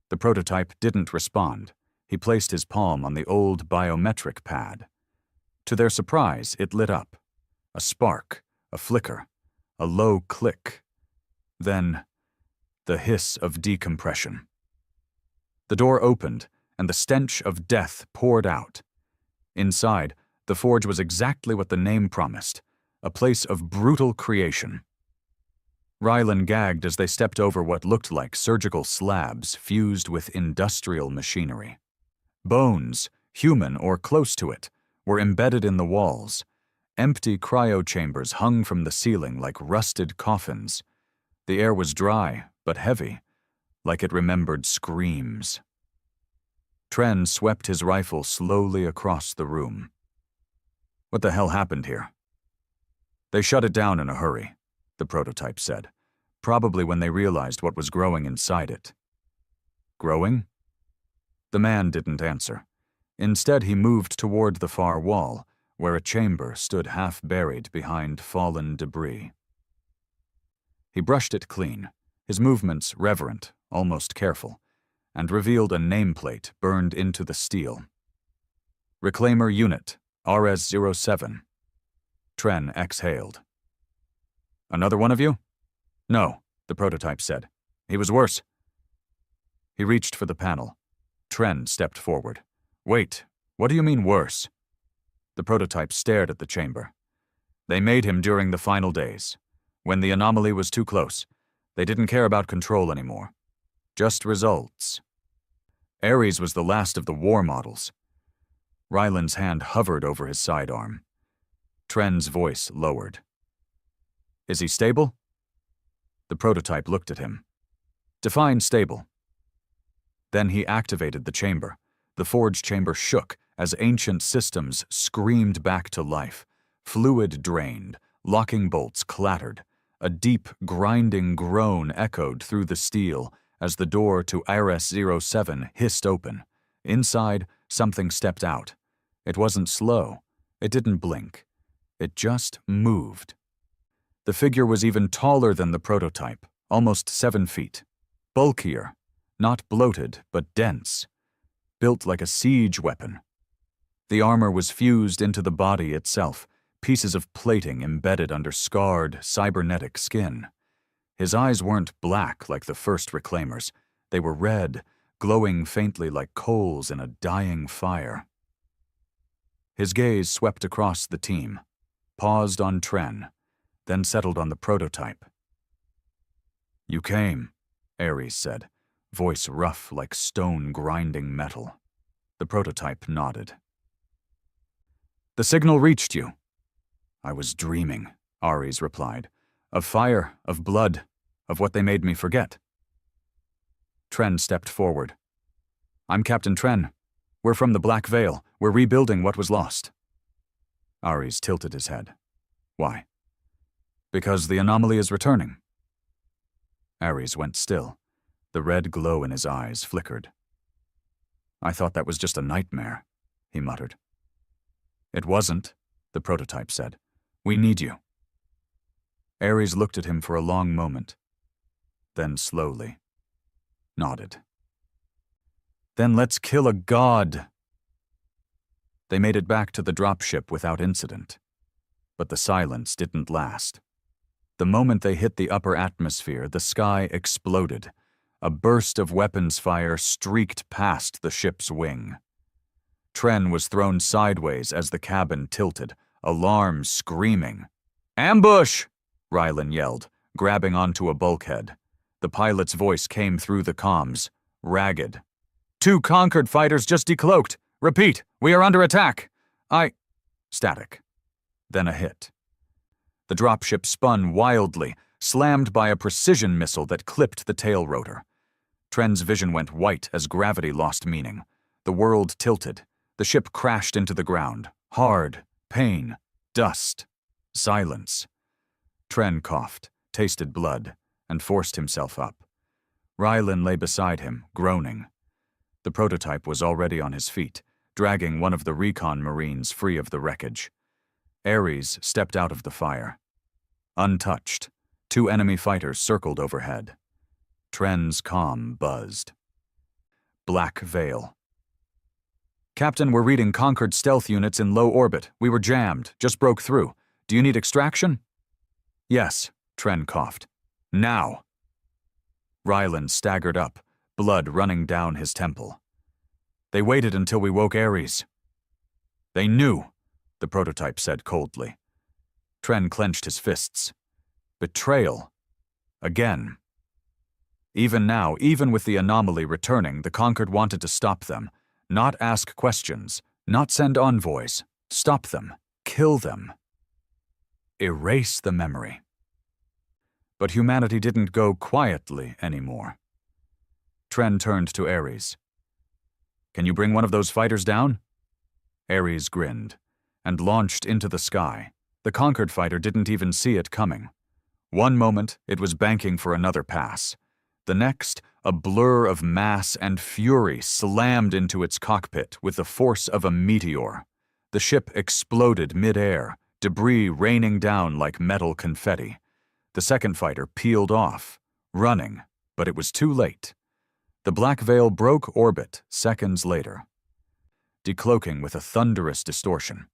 The prototype didn't respond. He placed his palm on the old biometric pad. To their surprise, it lit up. A spark, a flicker, a low click. Then, the hiss of decompression. The door opened, and the stench of death poured out. Inside, the forge was exactly what the name promised, a place of brutal creation. Rylan gagged as they stepped over what looked like surgical slabs fused with industrial machinery. Bones, human or close to it, were embedded in the walls. Empty cryo-chambers hung from the ceiling like rusted coffins. The air was dry, but heavy, like it remembered screams. Tren swept his rifle slowly across the room. What the hell happened here? They shut it down in a hurry, the prototype said, probably when they realized what was growing inside it. Growing? The man didn't answer. Instead, he moved toward the far wall, where a chamber stood half-buried behind fallen debris. He brushed it clean, his movements reverent, almost careful, and revealed a nameplate burned into the steel. Reclaimer Unit, RS-07. Tren exhaled. Another one of you? No, the prototype said. He was worse. He reached for the panel. Tren stepped forward. Wait, what do you mean worse? The prototype stared at the chamber. They made him during the final days. When the anomaly was too close, they didn't care about control anymore. Just results. Ares was the last of the war models. Ryland's hand hovered over his sidearm. Tren's voice lowered. Is he stable? The prototype looked at him. Define stable. Then he activated the chamber. The forge chamber shook as ancient systems screamed back to life. Fluid drained, locking bolts clattered. A deep, grinding groan echoed through the steel as the door to RS-07 hissed open. Inside, something stepped out. It wasn't slow. It didn't blink. It just moved. The figure was even taller than the prototype, almost 7 feet. Bulkier, not bloated, but dense. Built like a siege weapon. The armor was fused into the body itself, pieces of plating embedded under scarred, cybernetic skin. His eyes weren't black like the first reclaimers. They were red, glowing faintly like coals in a dying fire. His gaze swept across the team, paused on Tren, then settled on the prototype. You came, Ares said, voice rough like stone grinding metal. The prototype nodded. The signal reached you. I was dreaming, Ares replied, of fire, of blood, of what they made me forget. Tren stepped forward. I'm Captain Tren. We're from the Black Veil. We're rebuilding what was lost. Ares tilted his head. Why? Because the anomaly is returning. Ares went still. The red glow in his eyes flickered. I thought that was just a nightmare, he muttered. It wasn't, the prototype said. We need you. Ares looked at him for a long moment, then slowly nodded. Then let's kill a god. They made it back to the dropship without incident. But the silence didn't last. The moment they hit the upper atmosphere, the sky exploded. A burst of weapons fire streaked past the ship's wing. Tren was thrown sideways as the cabin tilted, alarm screaming. Ambush! Rylan yelled, grabbing onto a bulkhead. The pilot's voice came through the comms, ragged. 2 Conquered fighters just decloaked. Repeat, we are under attack. Static. Then a hit. The dropship spun wildly, slammed by a precision missile that clipped the tail rotor. Tren's vision went white as gravity lost meaning. The world tilted. The ship crashed into the ground. Hard, pain, dust, silence. Tren coughed, tasted blood, and forced himself up. Rylan lay beside him, groaning. The prototype was already on his feet, dragging one of the recon marines free of the wreckage. Ares stepped out of the fire. Untouched, 2 enemy fighters circled overhead. Tren's comm buzzed. Black Veil. Captain, we're reading Conquered stealth units in low orbit. We were jammed, just broke through. Do you need extraction? Yes, Tren coughed. Now. Ryland staggered up, blood running down his temple. They waited until we woke Ares. They knew, the prototype said coldly. Tren clenched his fists. Betrayal. Again. Even now, even with the anomaly returning, the Conquered wanted to stop them. Not ask questions, not send envoys. Stop them. Kill them. Erase the memory. But humanity didn't go quietly anymore. Tren turned to Ares. Can you bring one of those fighters down? Ares grinned and launched into the sky. The Conquered fighter didn't even see it coming. One moment, it was banking for another pass. The next, a blur of mass and fury slammed into its cockpit with the force of a meteor. The ship exploded mid-air, debris raining down like metal confetti. The second fighter peeled off, running, but it was too late. The Black Veil broke orbit seconds later, decloaking with a thunderous distortion.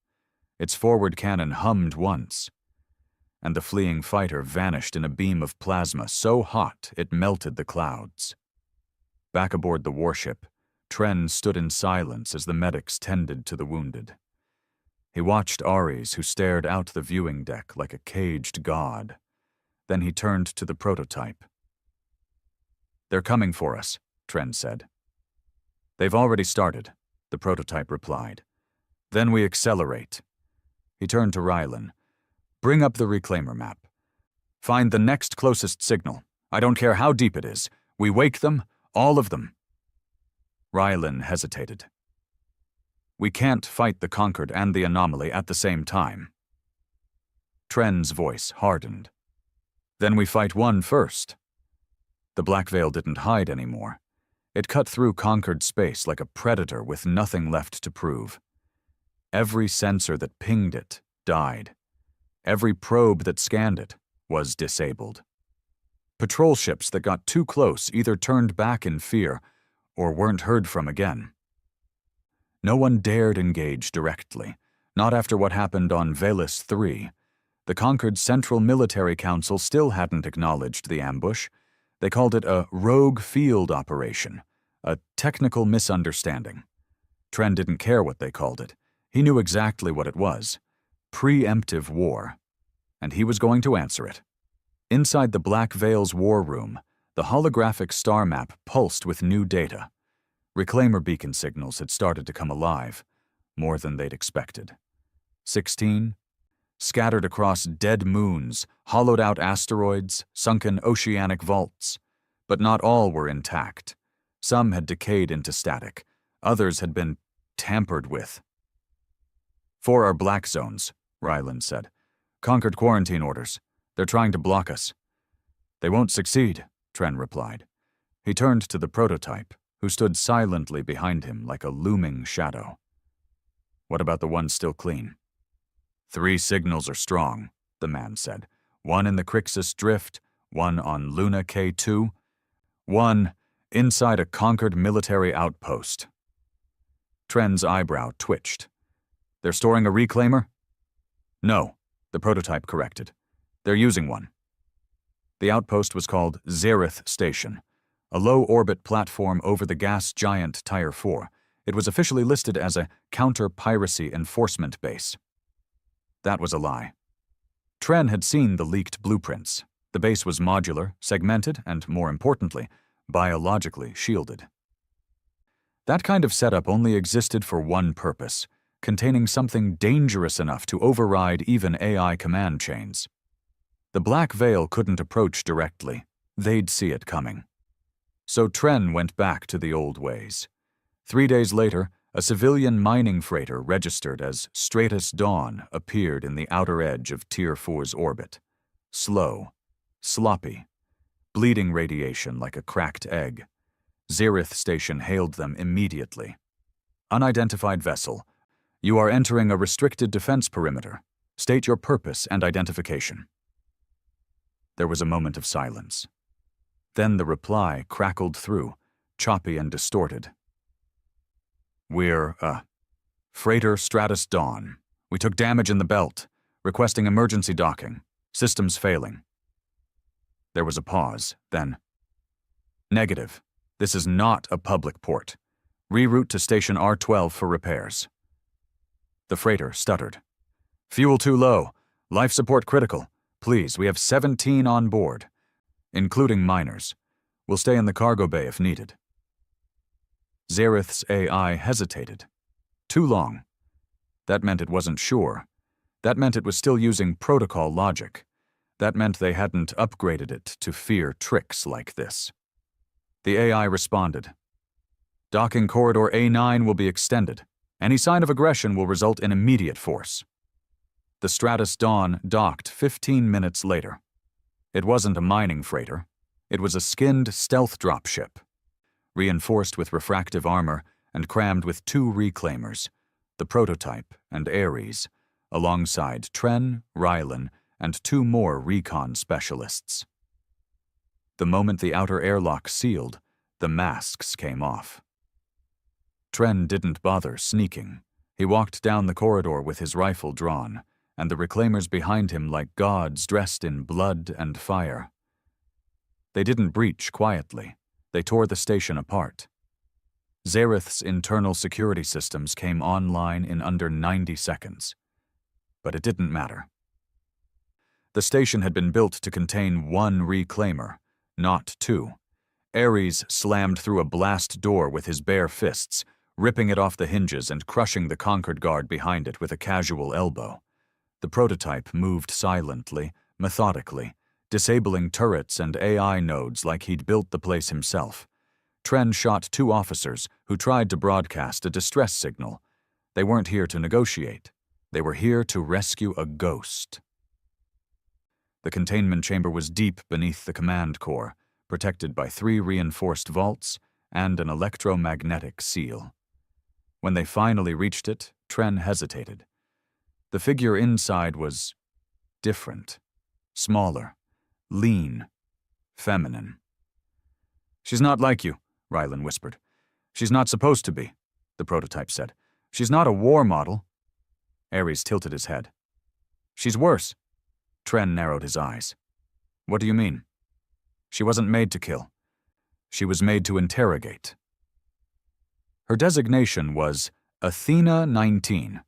Its forward cannon hummed once, and the fleeing fighter vanished in a beam of plasma so hot it melted the clouds. Back aboard the warship, Tren stood in silence as the medics tended to the wounded. He watched Ares, who stared out the viewing deck like a caged god. Then he turned to the prototype. They're coming for us, Tren said. They've already started, the prototype replied. Then we accelerate. He turned to Rylan. Bring up the reclaimer map. Find the next closest signal. I don't care how deep it is. We wake them, all of them. Rylan hesitated. We can't fight the Conquered and the anomaly at the same time. Tren's voice hardened. Then we fight one first. The Black Veil didn't hide anymore. It cut through Conquered space like a predator with nothing left to prove. Every sensor that pinged it died. Every probe that scanned it was disabled. Patrol ships that got too close either turned back in fear or weren't heard from again. No one dared engage directly, not after what happened on Velis 3. The Conquered Central Military Council still hadn't acknowledged the ambush. They called it a rogue field operation, a technical misunderstanding. Tren didn't care what they called it. He knew exactly what it was. Preemptive war. And he was going to answer it. Inside the Black Veil's war room, the holographic star map pulsed with new data. Reclaimer beacon signals had started to come alive, more than they'd expected. 16, scattered across dead moons, hollowed-out asteroids, sunken oceanic vaults. But not all were intact. Some had decayed into static. Others had been tampered with. 4 are black zones, Ryland said. Conquered quarantine orders. They're trying to block us. They won't succeed, Tren replied. He turned to the prototype, who stood silently behind him like a looming shadow. What about the ones still clean? 3 signals are strong, the man said. 1 in the Crixus Drift, 1 on Luna K2, 1 inside a Conquered military outpost. Tren's eyebrow twitched. They're storing a reclaimer? No, the prototype corrected. They're using one. The outpost was called Xerith Station, a low-orbit platform over the gas giant Tyre 4. It was officially listed as a counter-piracy enforcement base. That was a lie. Tren had seen the leaked blueprints. The base was modular, segmented, and, more importantly, biologically shielded. That kind of setup only existed for one purpose, containing something dangerous enough to override even AI command chains. The Black Veil couldn't approach directly. They'd see it coming. So Tren went back to the old ways. 3 days later, a civilian mining freighter registered as Stratus Dawn appeared in the outer edge of Tier 4's orbit. Slow, sloppy, bleeding radiation like a cracked egg. Xerith Station hailed them immediately. Unidentified vessel. You are entering a restricted defense perimeter. State your purpose and identification. There was a moment of silence. Then the reply crackled through, choppy and distorted. "We're, Freighter Stratus Dawn. We took damage in the belt. Requesting emergency docking. Systems failing." There was a pause, then, "Negative. This is not a public port. Reroute to Station R12 for repairs." The freighter stuttered. "Fuel too low. Life support critical. Please, we have 17 on board, including miners. We'll stay in the cargo bay if needed." Zareth's AI hesitated. Too long. That meant it wasn't sure. That meant it was still using protocol logic. That meant they hadn't upgraded it to fear tricks like this. The AI responded. "Docking corridor A9 will be extended. Any sign of aggression will result in immediate force." The Stratus Dawn docked 15 minutes later. It wasn't a mining freighter. It was a skinned stealth dropship, reinforced with refractive armor and crammed with 2 reclaimers, the Prototype and Ares, alongside Tren, Rylan, and 2 more recon specialists. The moment the outer airlock sealed, the masks came off. Tren didn't bother sneaking. He walked down the corridor with his rifle drawn, and the reclaimers behind him like gods dressed in blood and fire. They didn't breach quietly. They tore the station apart. Zareth's internal security systems came online in under 90 seconds. But it didn't matter. The station had been built to contain 1 reclaimer, not 2. Ares slammed through a blast door with his bare fists, ripping it off the hinges and crushing the Conquered guard behind it with a casual elbow. The Prototype moved silently, methodically, disabling turrets and AI nodes like he'd built the place himself. Tren shot 2 officers who tried to broadcast a distress signal. They weren't here to negotiate. They were here to rescue a ghost. The containment chamber was deep beneath the command core, protected by 3 reinforced vaults and an electromagnetic seal. When they finally reached it, Tren hesitated. The figure inside was different, smaller, lean, feminine. "She's not like you," Rylan whispered. "She's not supposed to be," the Prototype said. "She's not a war model." Ares tilted his head. "She's worse." Tren narrowed his eyes. "What do you mean?" "She wasn't made to kill. She was made to interrogate." Her designation was Athena 19,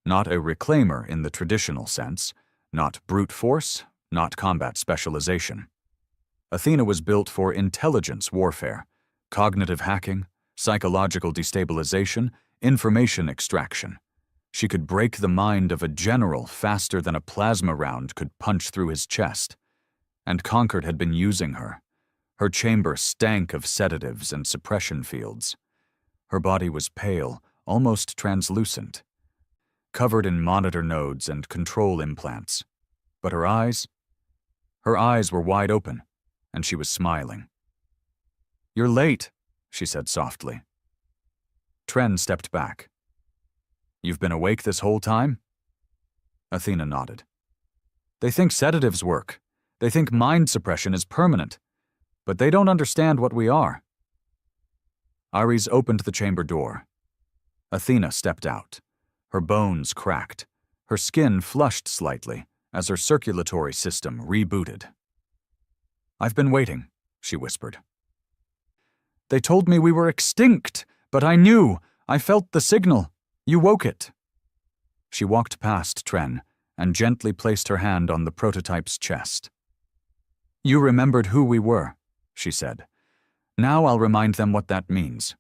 not a reclaimer in the traditional sense, not brute force, not combat specialization. Athena was built for intelligence warfare, cognitive hacking, psychological destabilization, information extraction. She could break the mind of a general faster than a plasma round could punch through his chest. And Conquered had been using her. Her chamber stank of sedatives and suppression fields. Her body was pale, almost translucent, covered in monitor nodes and control implants. But her eyes were wide open, and she was smiling. "You're late," she said softly. Tren stepped back. "You've been awake this whole time?" Athena nodded. "They think sedatives work. They think mind suppression is permanent. But they don't understand what we are." Ares opened the chamber door. Athena stepped out. Her bones cracked. Her skin flushed slightly as her circulatory system rebooted. "I've been waiting," she whispered. "They told me we were extinct, but I knew. I felt the signal. You woke it." She walked past Tren and gently placed her hand on the Prototype's chest. "You remembered who we were," she said. "Now I'll remind them what that means."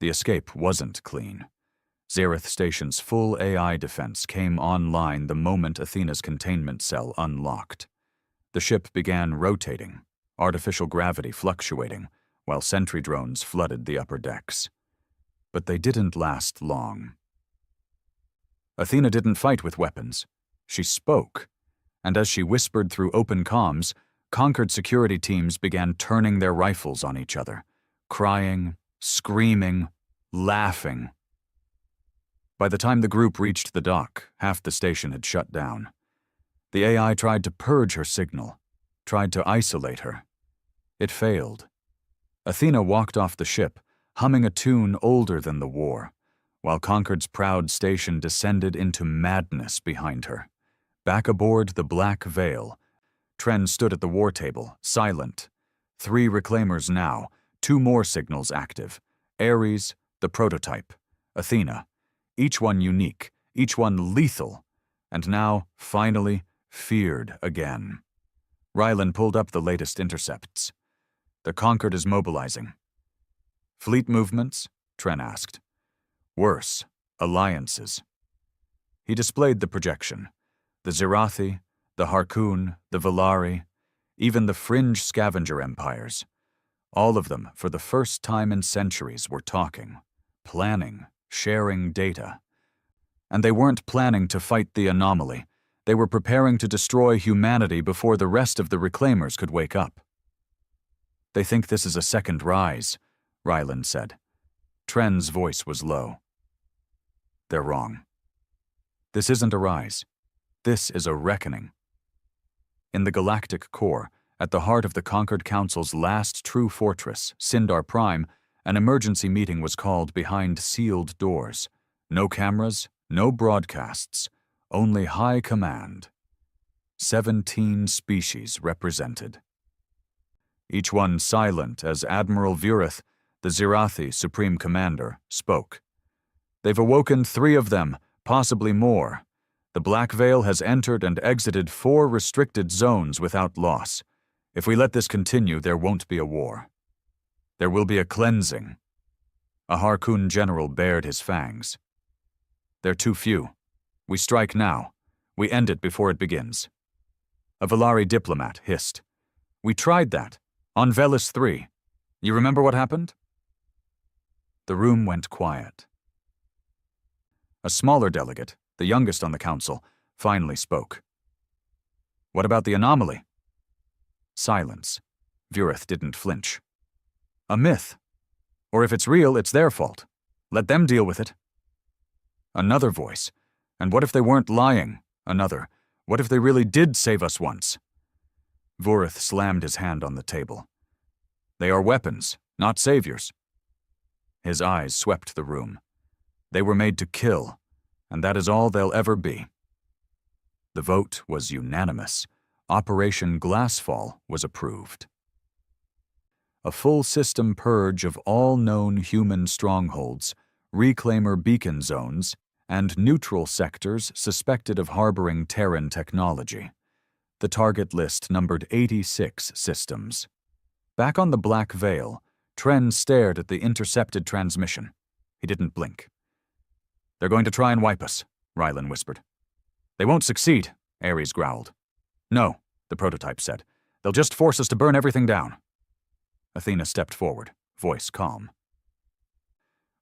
The escape wasn't clean. Zareth Station's full AI defense came online the moment Athena's containment cell unlocked. The ship began rotating, artificial gravity fluctuating, while sentry drones flooded the upper decks. But they didn't last long. Athena didn't fight with weapons. She spoke, and as she whispered through open comms, Conquered security teams began turning their rifles on each other, crying, screaming, laughing. By the time the group reached the dock, half the station had shut down. The AI tried to purge her signal, tried to isolate her. It failed. Athena walked off the ship, humming a tune older than the war, while Concord's proud station descended into madness behind her. Back aboard the Black Veil, Tren stood at the war table, silent. 3 reclaimers now, 2 more signals active. Ares, the prototype. Athena. Each one unique, each one lethal, and now, finally, feared again. Rylan pulled up the latest intercepts. The Concord is mobilizing. Fleet movements? Tren asked. Worse, alliances. He displayed the projection. The Zirathi, the Harkoon, the Valari, even the fringe scavenger empires. All of them, for the first time in centuries, were talking, planning, sharing data. And they weren't planning to fight the anomaly. They were preparing to destroy humanity before the rest of the reclaimers could wake up. They think this is a second rise, Ryland said. Tren's voice was low. They're wrong. This isn't a rise. This is a reckoning. In the galactic core, at the heart of the Concord Council's last true fortress, Sindar Prime, an emergency meeting was called behind sealed doors. No cameras, no broadcasts, only high command. 17 species represented. Each one silent as Admiral Vurith, the Zirathi Supreme Commander, spoke. They've awoken 3 of them, possibly more. The Black Veil has entered and exited 4 restricted zones without loss. If we let this continue, there won't be a war. There will be a cleansing. A Harkoon general bared his fangs. They're too few. We strike now. We end it before it begins. A Valari diplomat hissed. We tried that. On Velis 3. You remember what happened? The room went quiet. A smaller delegate, the youngest on the council, finally spoke. What about the anomaly? Silence. Vurith didn't flinch. A myth. Or if it's real, it's their fault. Let them deal with it. Another voice. And what if they weren't lying? Another. What if they really did save us once? Vurith slammed his hand on the table. They are weapons, not saviors. His eyes swept the room. They were made to kill, and that is all they'll ever be. The vote was unanimous. Operation Glassfall was approved. A full system purge of all known human strongholds, reclaimer beacon zones, and neutral sectors suspected of harboring Terran technology. The target list numbered 86 systems. Back on the Black Veil, Tren stared at the intercepted transmission. He didn't blink. They're going to try and wipe us, Rylan whispered. They won't succeed, Ares growled. No, the prototype said. They'll just force us to burn everything down. Athena stepped forward, voice calm.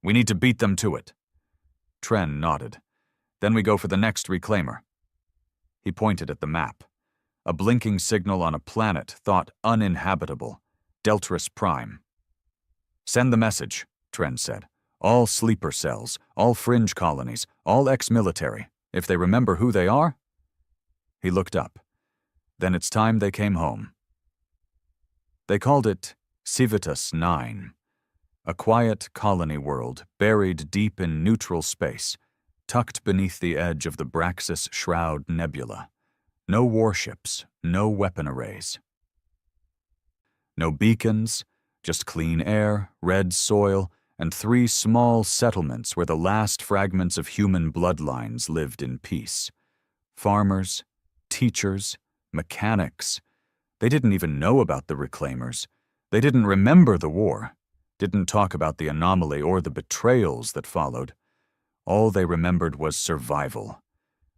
We need to beat them to it. Tren nodded. Then we go for the next reclaimer. He pointed at the map. A blinking signal on a planet thought uninhabitable, Deltris Prime. Send the message, Tren said. All sleeper cells, all fringe colonies, all ex-military, if they remember who they are. He looked up. Then it's time they came home. They called it Civitas 9, a quiet colony world buried deep in neutral space, tucked beneath the edge of the Braxis Shroud Nebula. No warships, no weapon arrays. No beacons, just clean air, red soil, and 3 small settlements where the last fragments of human bloodlines lived in peace. Farmers, teachers, mechanics. They didn't even know about the reclaimers. They didn't remember the war, didn't talk about the anomaly or the betrayals that followed. All they remembered was survival.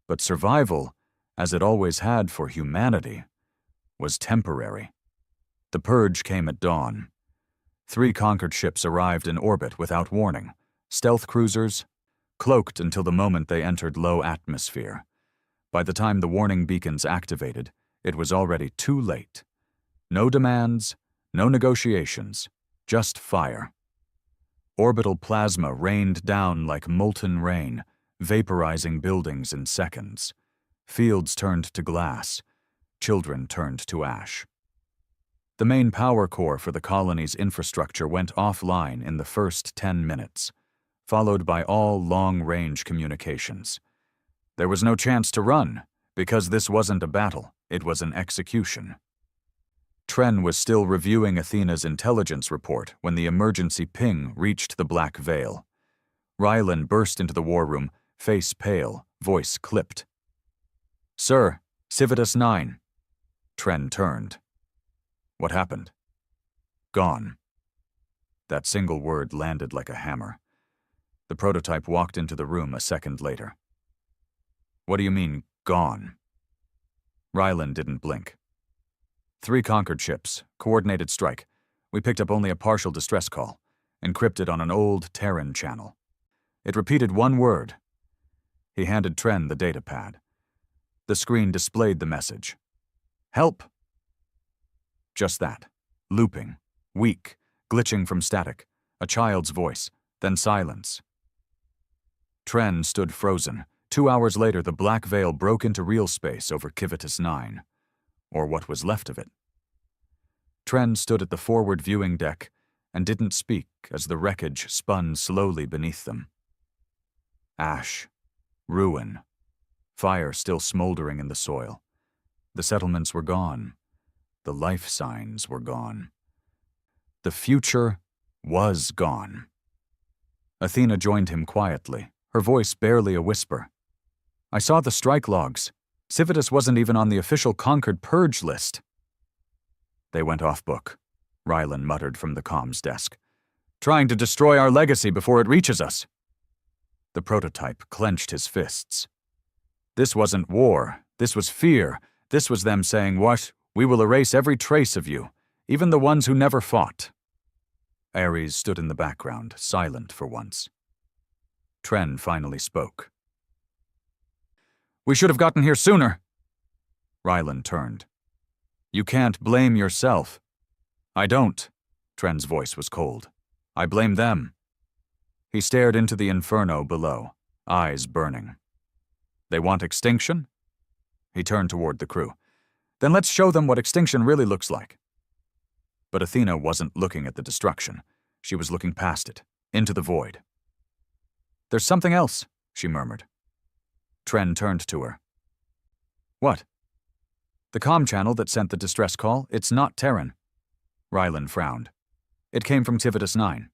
But survival, as it always had for humanity, was temporary. The purge came at dawn. 3 conquered ships arrived in orbit without warning, stealth cruisers, cloaked until the moment they entered low atmosphere. By the time the warning beacons activated, it was already too late. No demands, no negotiations, just fire. Orbital plasma rained down like molten rain, vaporizing buildings in seconds. Fields turned to glass. Children turned to ash. The main power core for the colony's infrastructure went offline in the first 10 minutes, followed by all long-range communications. There was no chance to run, because this wasn't a battle, it was an execution. Tren was still reviewing Athena's intelligence report when the emergency ping reached the Black Veil. Rylan burst into the war room, face pale, voice clipped. "Sir, Civitas 9. Tren turned. "What happened?" "Gone." That single word landed like a hammer. The prototype walked into the room a second later. "What do you mean, gone?" Rylan didn't blink. 3 conquered ships, coordinated strike. We picked up only a partial distress call, encrypted on an old Terran channel. It repeated one word. He handed Tren the data pad. The screen displayed the message. "Help!" Just that. Looping. Weak. Glitching from static. A child's voice. Then silence. Tren stood frozen. 2 hours later, the Black Veil broke into real space over Civitas 9. Or what was left of it. Tren stood at the forward viewing deck and didn't speak as the wreckage spun slowly beneath them. Ash. Ruin. Fire still smoldering in the soil. The settlements were gone. The life signs were gone. The future was gone. Athena joined him quietly, her voice barely a whisper. "I saw the strike logs. Civitas wasn't even on the official Conquered Purge list." "They went off book," Rylan muttered from the comms desk. "Trying to destroy our legacy before it reaches us." The prototype clenched his fists. This wasn't war. This was fear. This was them saying, "What? We will erase every trace of you, even the ones who never fought." Ares stood in the background, silent for once. Tren finally spoke. "We should have gotten here sooner." Rylan turned. "You can't blame yourself." "I don't." Tren's voice was cold. "I blame them." He stared into the inferno below, eyes burning. "They want extinction?" He turned toward the crew. "Then let's show them what extinction really looks like." But Athena wasn't looking at the destruction. She was looking past it, into the void. "There's something else," she murmured. Tren turned to her. "What?" "The comm channel that sent the distress call, it's not Terran." Rylan frowned. "It came from Civitas 9.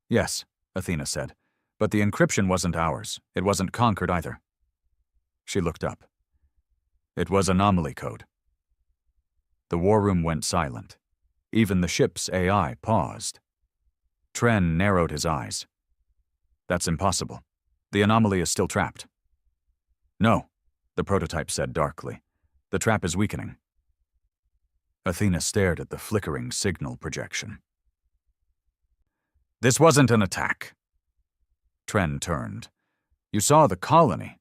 "Yes," Athena said, "but the encryption wasn't ours. It wasn't Conquered either." She looked up. It was anomaly code. The war room went silent. Even the ship's AI paused. Tren narrowed his eyes. "That's impossible. The anomaly is still trapped." "No," the prototype said darkly. "The trap is weakening." Athena stared at the flickering signal projection. "This wasn't an attack." Tren turned. "You saw the colony."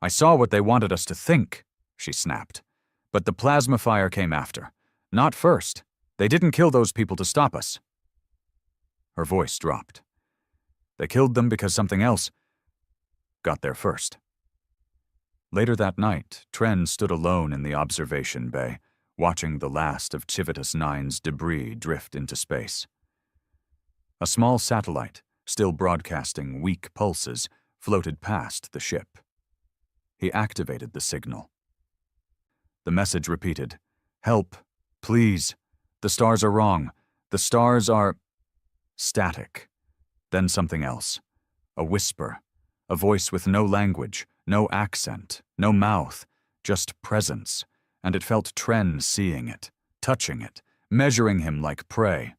"I saw what they wanted us to think," she snapped. "But the plasma fire came after. Not first. They didn't kill those people to stop us." Her voice dropped. "They killed them because something else got there first." Later that night, Tren stood alone in the observation bay, watching the last of Civitas 9's debris drift into space. A small satellite, still broadcasting weak pulses, floated past the ship. He activated the signal. The message repeated, "Help, please. The stars are wrong. The stars are..." Static. Then something else. A whisper. A voice with no language, no accent, no mouth, just presence, and it felt Tren seeing it, touching it, measuring him like prey.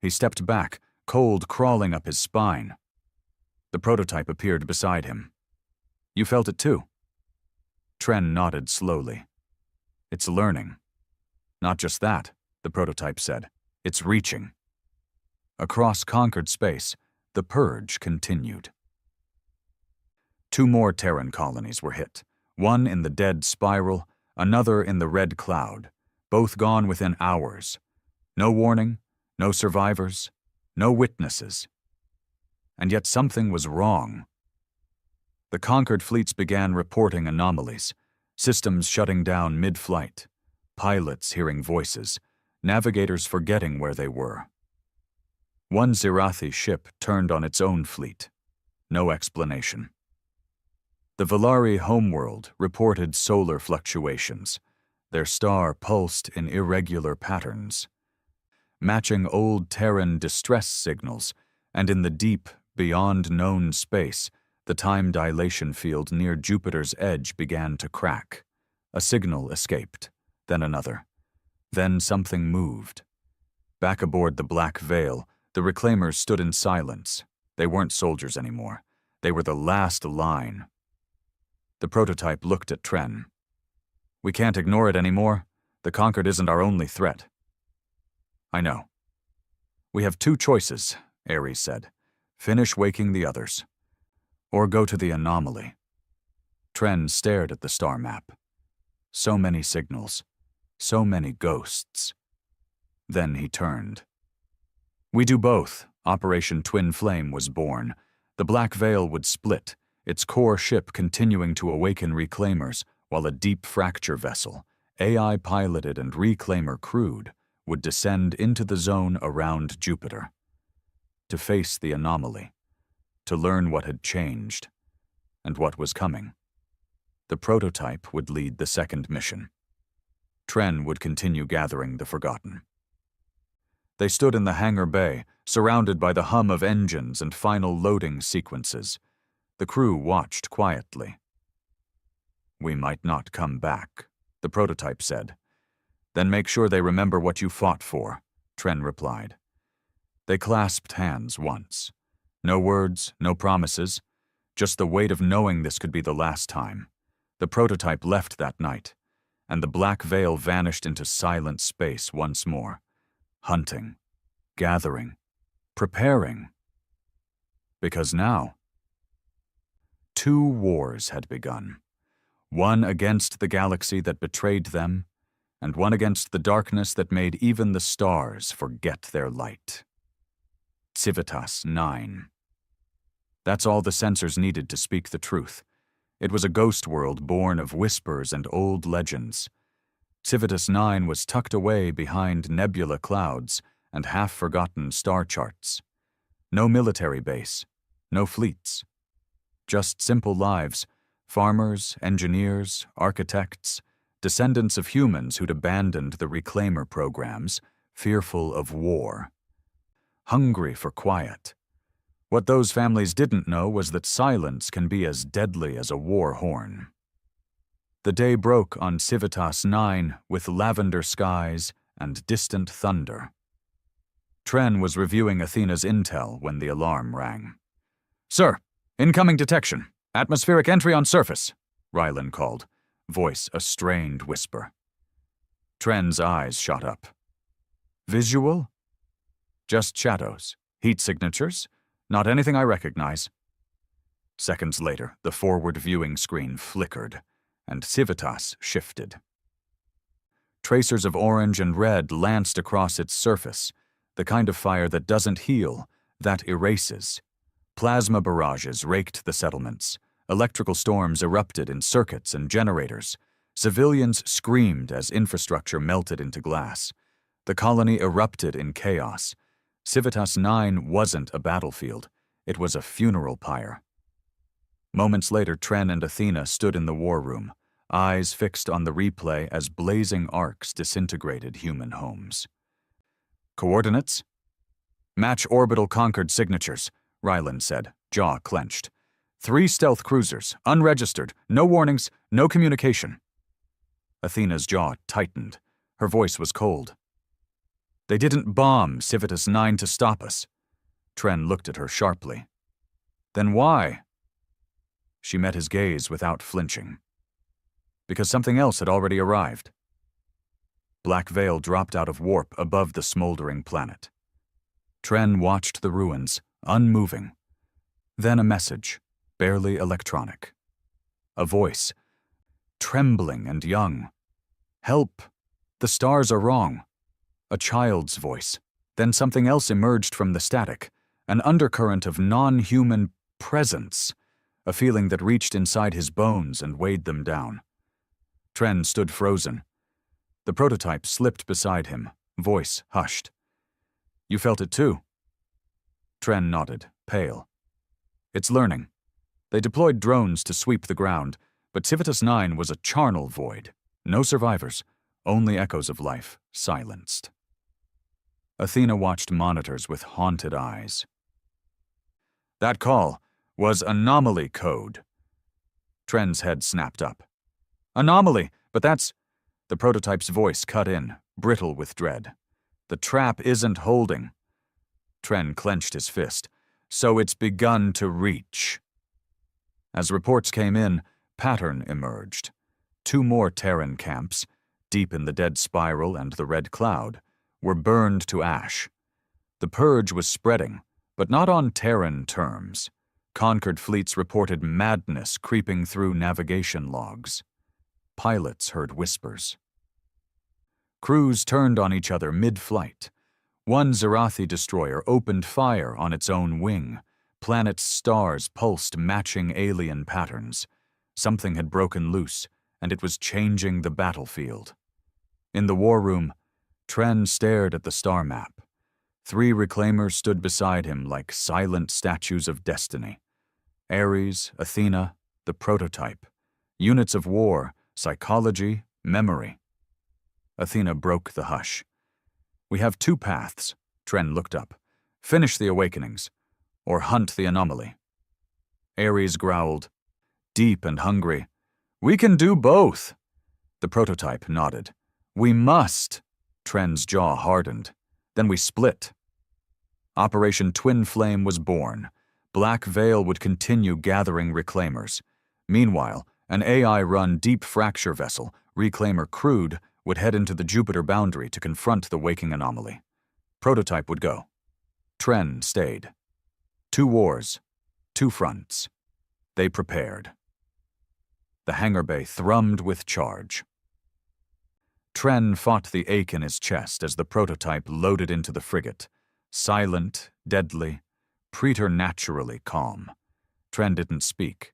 He stepped back, cold crawling up his spine. The prototype appeared beside him. "You felt it too?" Tren nodded slowly. "It's learning." "Not just that," the prototype said. "It's reaching." Across conquered space, the purge continued. 2 more Terran colonies were hit, one in the dead spiral, another in the red cloud, both gone within hours. No warning, no survivors, no witnesses. And yet something was wrong. The conquered fleets began reporting anomalies, systems shutting down mid-flight, pilots hearing voices, navigators forgetting where they were. One Zirathi ship turned on its own fleet. No explanation. The Valari homeworld reported solar fluctuations. Their star pulsed in irregular patterns, matching old Terran distress signals, and in the deep, beyond known space, the time dilation field near Jupiter's edge began to crack. A signal escaped, then another. Then something moved. Back aboard the Black Veil, the reclaimers stood in silence. They weren't soldiers anymore. They were the last line. The prototype looked at Tren. "We can't ignore it anymore. The Conquered isn't our only threat." "I know." "We have two choices," Ares said. "Finish waking the others, or go to the anomaly." Tren stared at the star map. So many signals. So many ghosts. Then he turned. "We do both." Operation Twin Flame was born. The Black Veil would split, its core ship continuing to awaken reclaimers, while a deep fracture vessel, AI-piloted and reclaimer-crewed, would descend into the zone around Jupiter. To face the anomaly. To learn what had changed. And what was coming. The prototype would lead the second mission. Tren would continue gathering the forgotten. They stood in the hangar bay, surrounded by the hum of engines and final loading sequences. The crew watched quietly. "We might not come back," the prototype said. "Then make sure they remember what you fought for," Tren replied. They clasped hands once. No words, no promises, just the weight of knowing this could be the last time. The prototype left that night, and the Black Veil vanished into silent space once more. Hunting, gathering, preparing. Because now, two wars had begun. One against the galaxy that betrayed them, and one against the darkness that made even the stars forget their light. Civitas 9. That's all the censors needed to speak the truth. It was a ghost world born of whispers and old legends. Civitas 9 was tucked away behind nebula clouds and half-forgotten star charts. No military base, no fleets. Just simple lives, farmers, engineers, architects, descendants of humans who'd abandoned the reclaimer programs, fearful of war. Hungry for quiet. What those families didn't know was that silence can be as deadly as a war horn. The day broke on Civitas 9 with lavender skies and distant thunder. Tren was reviewing Athena's intel when the alarm rang. "Sir, incoming detection. Atmospheric entry on surface," Rylan called, voice a strained whisper. Tren's eyes shot up. "Visual?" "Just shadows. Heat signatures. Not anything I recognize." Seconds later, the forward viewing screen flickered, and Civitas shifted. Tracers of orange and red lanced across its surface, the kind of fire that doesn't heal, that erases. Plasma barrages raked the settlements. Electrical storms erupted in circuits and generators. Civilians screamed as infrastructure melted into glass. The colony erupted in chaos. Civitas 9 wasn't a battlefield. It was a funeral pyre. Moments later, Tren and Athena stood in the war room, eyes fixed on the replay as blazing arcs disintegrated human homes. "Coordinates?" "Match orbital Conquered signatures," Ryland said, jaw clenched. 3 stealth cruisers, unregistered, no warnings, no communication. Athena's jaw tightened. Her voice was cold. "They didn't bomb Civitas 9 to stop us." Tren looked at her sharply. "Then why?" She met his gaze without flinching. "Because something else had already arrived." Black Veil dropped out of warp above the smoldering planet. Tren watched the ruins, unmoving. Then a message, barely electronic. A voice, trembling and young. "Help! The stars are wrong." A child's voice. Then something else emerged from the static, an undercurrent of non-human presence, a feeling that reached inside his bones and weighed them down. Tren stood frozen. The prototype slipped beside him, Voice hushed. You felt it too? Tren nodded, pale. It's learning. They deployed drones to sweep the ground, but Civitas 9 was a charnel void. No survivors, only echoes of life, silenced. Athena watched monitors with haunted eyes. That call was anomaly code. Tren's head snapped up. Anomaly, but that's... The prototype's voice cut in, brittle with dread. The trap isn't holding. Tren clenched his fist. So it's begun to reach. As reports came in, pattern emerged. 2 more Terran camps, deep in the dead spiral and the red cloud, were burned to ash. The purge was spreading, but not on Terran terms. Conquered fleets reported madness creeping through navigation logs. Pilots heard whispers. Crews turned on each other mid-flight. One Zerathi destroyer opened fire on its own wing. Planet's stars pulsed matching alien patterns. Something had broken loose, and it was changing the battlefield. In the war room, Tren stared at the star map. 3 reclaimers stood beside him like silent statues of destiny. Ares, Athena, the prototype. Units of war, psychology, memory. Athena broke the hush. We have 2 paths. Tren looked up. Finish the awakenings, or hunt the anomaly. Ares growled, deep and hungry. We can do both. The prototype nodded. We must. Tren's jaw hardened. Then we split. Operation Twin Flame was born. Black Veil would continue gathering reclaimers. Meanwhile, an AI-run deep fracture vessel, Reclaimer crewed, would head into the Jupiter boundary to confront the waking anomaly. Prototype would go. Tren stayed. 2 wars, 2 fronts. They prepared. The hangar bay thrummed with charge. Tren fought the ache in his chest as the prototype loaded into the frigate. Silent, deadly, preternaturally calm. Tren didn't speak.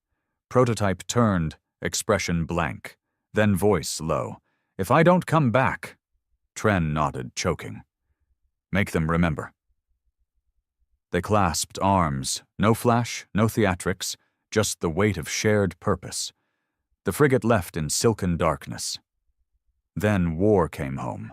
Prototype turned, expression blank, then voice low. If I don't come back... Tren nodded, choking. Make them remember. They clasped arms, no flash, no theatrics, just the weight of shared purpose. The frigate left in silken darkness. Then war came home.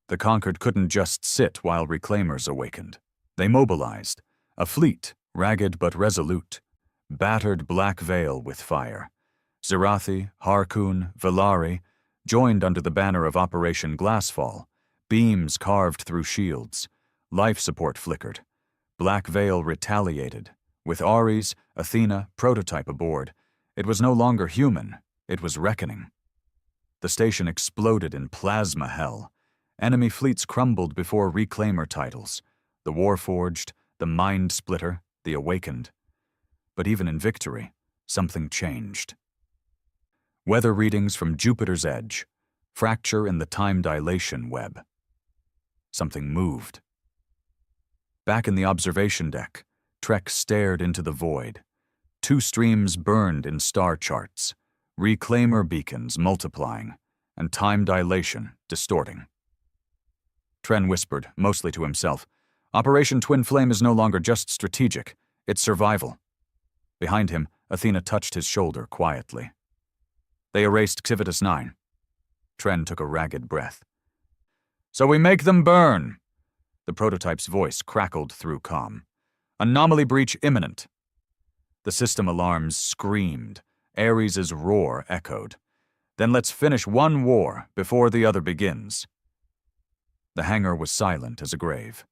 The conquered couldn't just sit while reclaimers awakened. They mobilized. A fleet, ragged but resolute, battered Black Veil with fire. Zerathi, Harkoon, Velari joined under the banner of Operation Glassfall. Beams carved through shields. Life support flickered. Black Veil retaliated. With Ares, Athena, prototype aboard, it was no longer human, it was reckoning. The station exploded in plasma hell. Enemy fleets crumbled before reclaimer titles. The Warforged, the Mind Splitter, the Awakened. But even in victory, something changed. Weather readings from Jupiter's edge. Fracture in the time dilation web. Something moved. Back in the observation deck, Trek stared into the void. 2 streams burned in star charts. Reclaimer beacons multiplying, and time dilation distorting. Tren whispered, mostly to himself, Operation Twin Flame is no longer just strategic, it's survival. Behind him, Athena touched his shoulder quietly. They erased Civitas 9. Tren took a ragged breath. So we make them burn. The prototype's voice crackled through comm. Anomaly breach imminent. The system alarms screamed. Ares' roar echoed. Then let's finish one war before the other begins. The hangar was silent as a grave.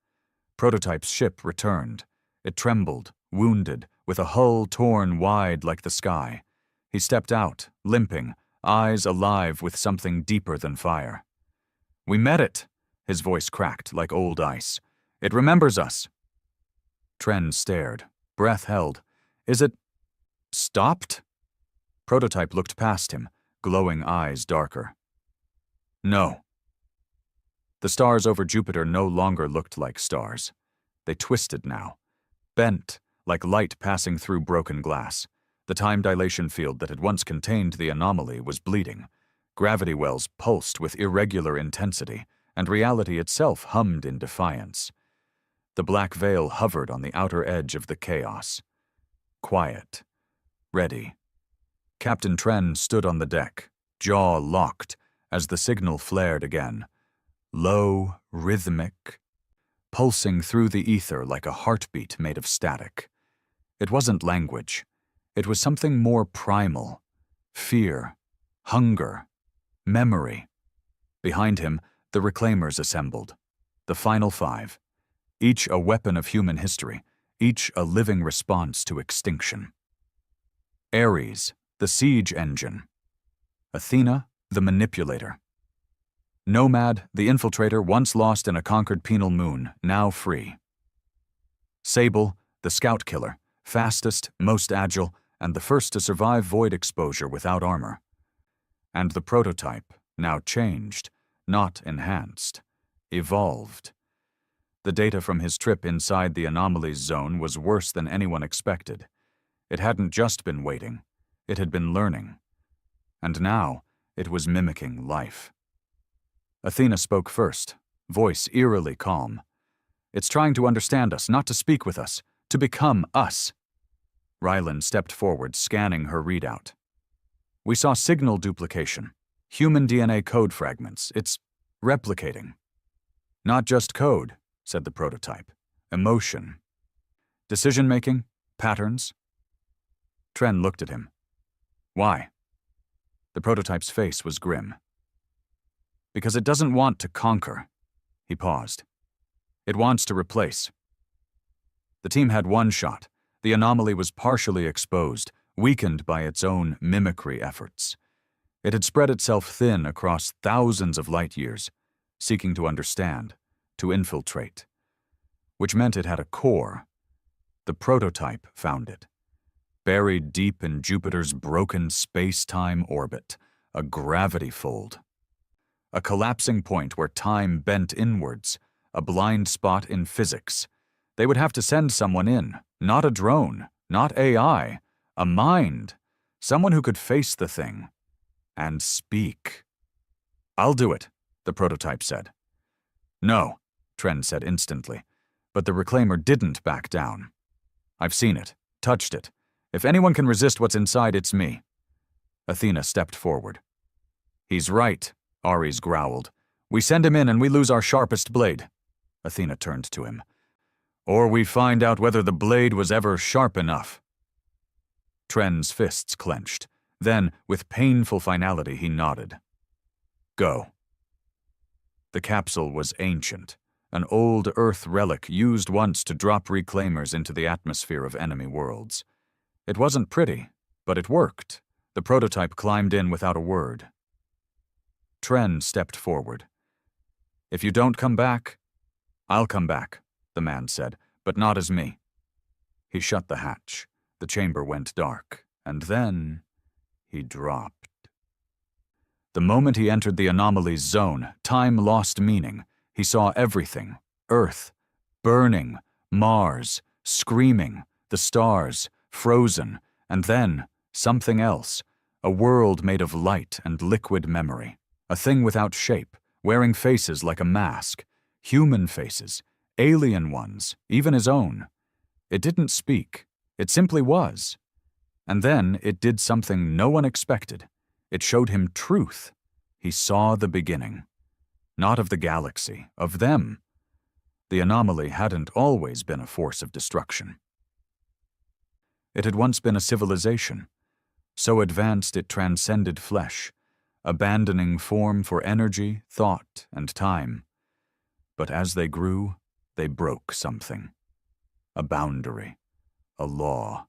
Prototype's ship returned. It trembled, wounded, with a hull torn wide like the sky. He stepped out, limping, eyes alive with something deeper than fire. We met it. His voice cracked like old ice. It remembers us. Tren stared, breath held. Is it stopped? Prototype looked past him, glowing eyes darker. No. The stars over Jupiter no longer looked like stars. They twisted now, bent, like light passing through broken glass. The time dilation field that had once contained the anomaly was bleeding. Gravity wells pulsed with irregular intensity, and reality itself hummed in defiance. The black veil hovered on the outer edge of the chaos. Quiet. Ready. Captain Tren stood on the deck, jaw locked, as the signal flared again. Low, rhythmic, pulsing through the ether like a heartbeat made of static. It wasn't language. It was something more primal. Fear, hunger, memory. Behind him, the Reclaimers assembled. The final 5. Each a weapon of human history, each a living response to extinction. Ares, the siege engine. Athena, the manipulator. Nomad, the infiltrator once lost in a conquered penal moon, now free. Sable, the scout killer, fastest, most agile, and the first to survive void exposure without armor. And the prototype, now changed, not enhanced, evolved. The data from his trip inside the anomalies zone was worse than anyone expected. It hadn't just been waiting, it had been learning. And now, it was mimicking life. Athena spoke first, voice eerily calm. It's trying to understand us, not to speak with us, to become us. Ryland stepped forward, scanning her readout. We saw signal duplication, human DNA code fragments. It's replicating. Not just code, said the prototype. Emotion. Decision-making, patterns. Tren looked at him. Why? The prototype's face was grim. Because it doesn't want to conquer. He paused. It wants to replace. The team had one shot. The anomaly was partially exposed, weakened by its own mimicry efforts. It had spread itself thin across thousands of light years, seeking to understand, to infiltrate. Which meant it had a core. The prototype found it. Buried deep in Jupiter's broken space-time orbit, a gravity fold. A collapsing point where time bent inwards, a blind spot in physics. They would have to send someone in, not a drone, not AI, a mind, someone who could face the thing and speak. I'll do it, the prototype said. No, Tren said instantly, but the Reclaimer didn't back down. I've seen it, touched it. If anyone can resist what's inside, it's me. Athena stepped forward. He's right, Ares growled. We send him in and we lose our sharpest blade. Athena turned to him. Or we find out whether the blade was ever sharp enough. Tren's fists clenched. Then, with painful finality, he nodded. Go. The capsule was ancient, an old Earth relic used once to drop reclaimers into the atmosphere of enemy worlds. It wasn't pretty, but it worked. The prototype climbed in without a word. Tren stepped forward. If you don't come back, I'll come back, the man said, but not as me. He shut the hatch. The chamber went dark, and then he dropped. The moment he entered the anomalies zone, time lost meaning. He saw everything. Earth, burning, Mars, screaming, the stars, frozen, and then something else, a world made of light and liquid memory, a thing without shape, wearing faces like a mask, human faces, alien ones, even his own. It didn't speak. It simply was. And then it did something no one expected. It showed him truth. He saw the beginning. Not of the galaxy, of them. The anomaly hadn't always been a force of destruction. It had once been a civilization, so advanced it transcended flesh, abandoning form for energy, thought, and time. But as they grew, they broke something. A boundary, a law.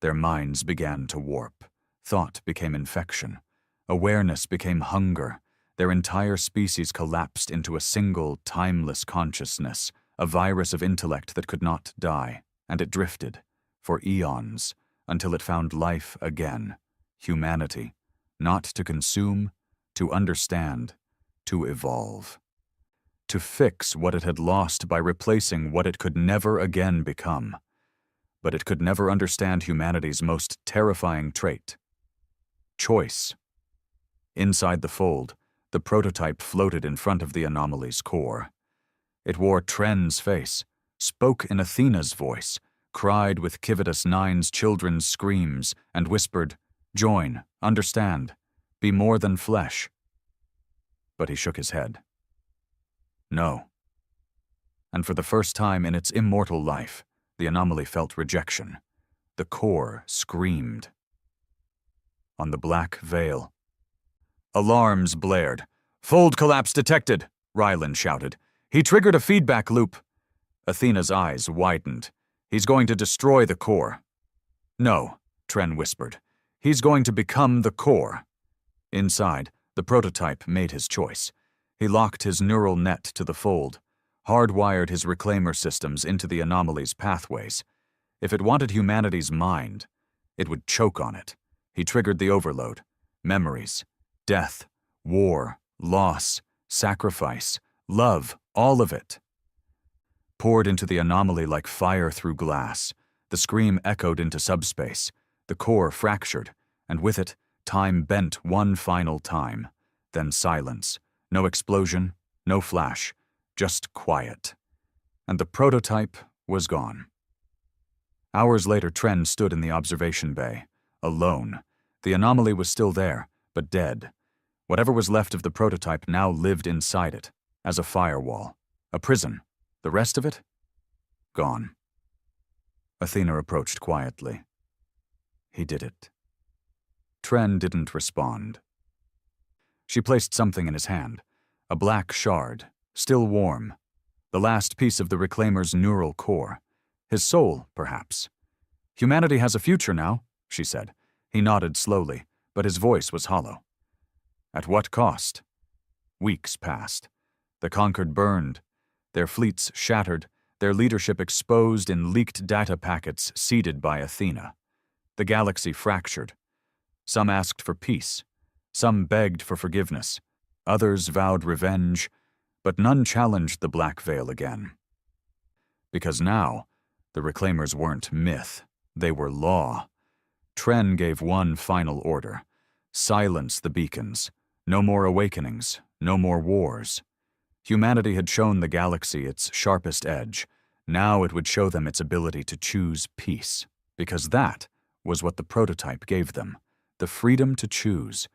Their minds began to warp. Thought became infection. Awareness became hunger. Their entire species collapsed into a single, timeless consciousness, a virus of intellect that could not die, and it drifted, for eons, until it found life again, humanity, not to consume, to understand, to evolve. To fix what it had lost by replacing what it could never again become. But it could never understand humanity's most terrifying trait: choice. Inside the fold, The prototype floated in front of the anomaly's core. It wore Tren's face, spoke in Athena's voice, cried with Civitas Nine's children's screams, and whispered, "Join, understand, be more than flesh." But he shook his head. No. And for the first time in its immortal life, the anomaly felt rejection. The core screamed. On the black veil. Alarms blared. "Fold collapse detected," Ryland shouted. "He triggered a feedback loop." Athena's eyes widened. "He's going to destroy the core." "No," Tren whispered. "He's going to become the core." Inside, the prototype made his choice. He locked his neural net to the fold, hardwired his reclaimer systems into the anomaly's pathways. If it wanted humanity's mind, it would choke on it. He triggered the overload. Memories, death, war, loss, sacrifice, love, all of it. Poured into the anomaly like fire through glass. The scream echoed into subspace. The core fractured, and with it, time bent one final time. Then silence. No explosion, no flash, just quiet. And the prototype was gone. Hours later, Tren stood in the observation bay, alone. The anomaly was still there, but dead. Whatever was left of the prototype now lived inside it, as a firewall, a prison. The rest of it? Gone. Athena approached quietly. He did it. Tren didn't respond. She placed something in his hand, a black shard, still warm, the last piece of the Reclaimer's neural core. His soul, perhaps. "Humanity has a future now," she said. He nodded slowly, but his voice was hollow. "At what cost?" Weeks passed. The conquered burned, their fleets shattered, their leadership exposed in leaked data packets seeded by Athena. The galaxy fractured. Some asked for peace. Some begged for forgiveness. Others vowed revenge, but none challenged the Black Veil again. Because now, the Reclaimers weren't myth. They were law. Tren gave one final order. Silence the beacons. No more awakenings. No more wars. Humanity had shown the galaxy its sharpest edge. Now it would show them its ability to choose peace, because that was what the prototype gave them. The freedom to choose.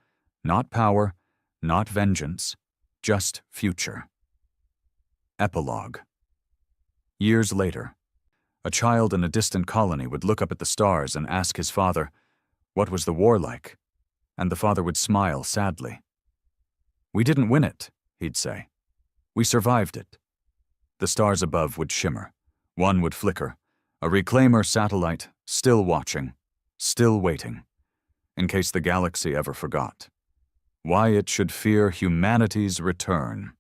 Not power, not vengeance, just future. Epilogue. Years later, a child in a distant colony would look up at the stars and ask his father, "What was the war like?" And the father would smile sadly. "We didn't win it," he'd say. "We survived it." The stars above would shimmer. One would flicker. A Reclaimer satellite, still watching, still waiting, in case the galaxy ever forgot. Why it should fear humanity's return.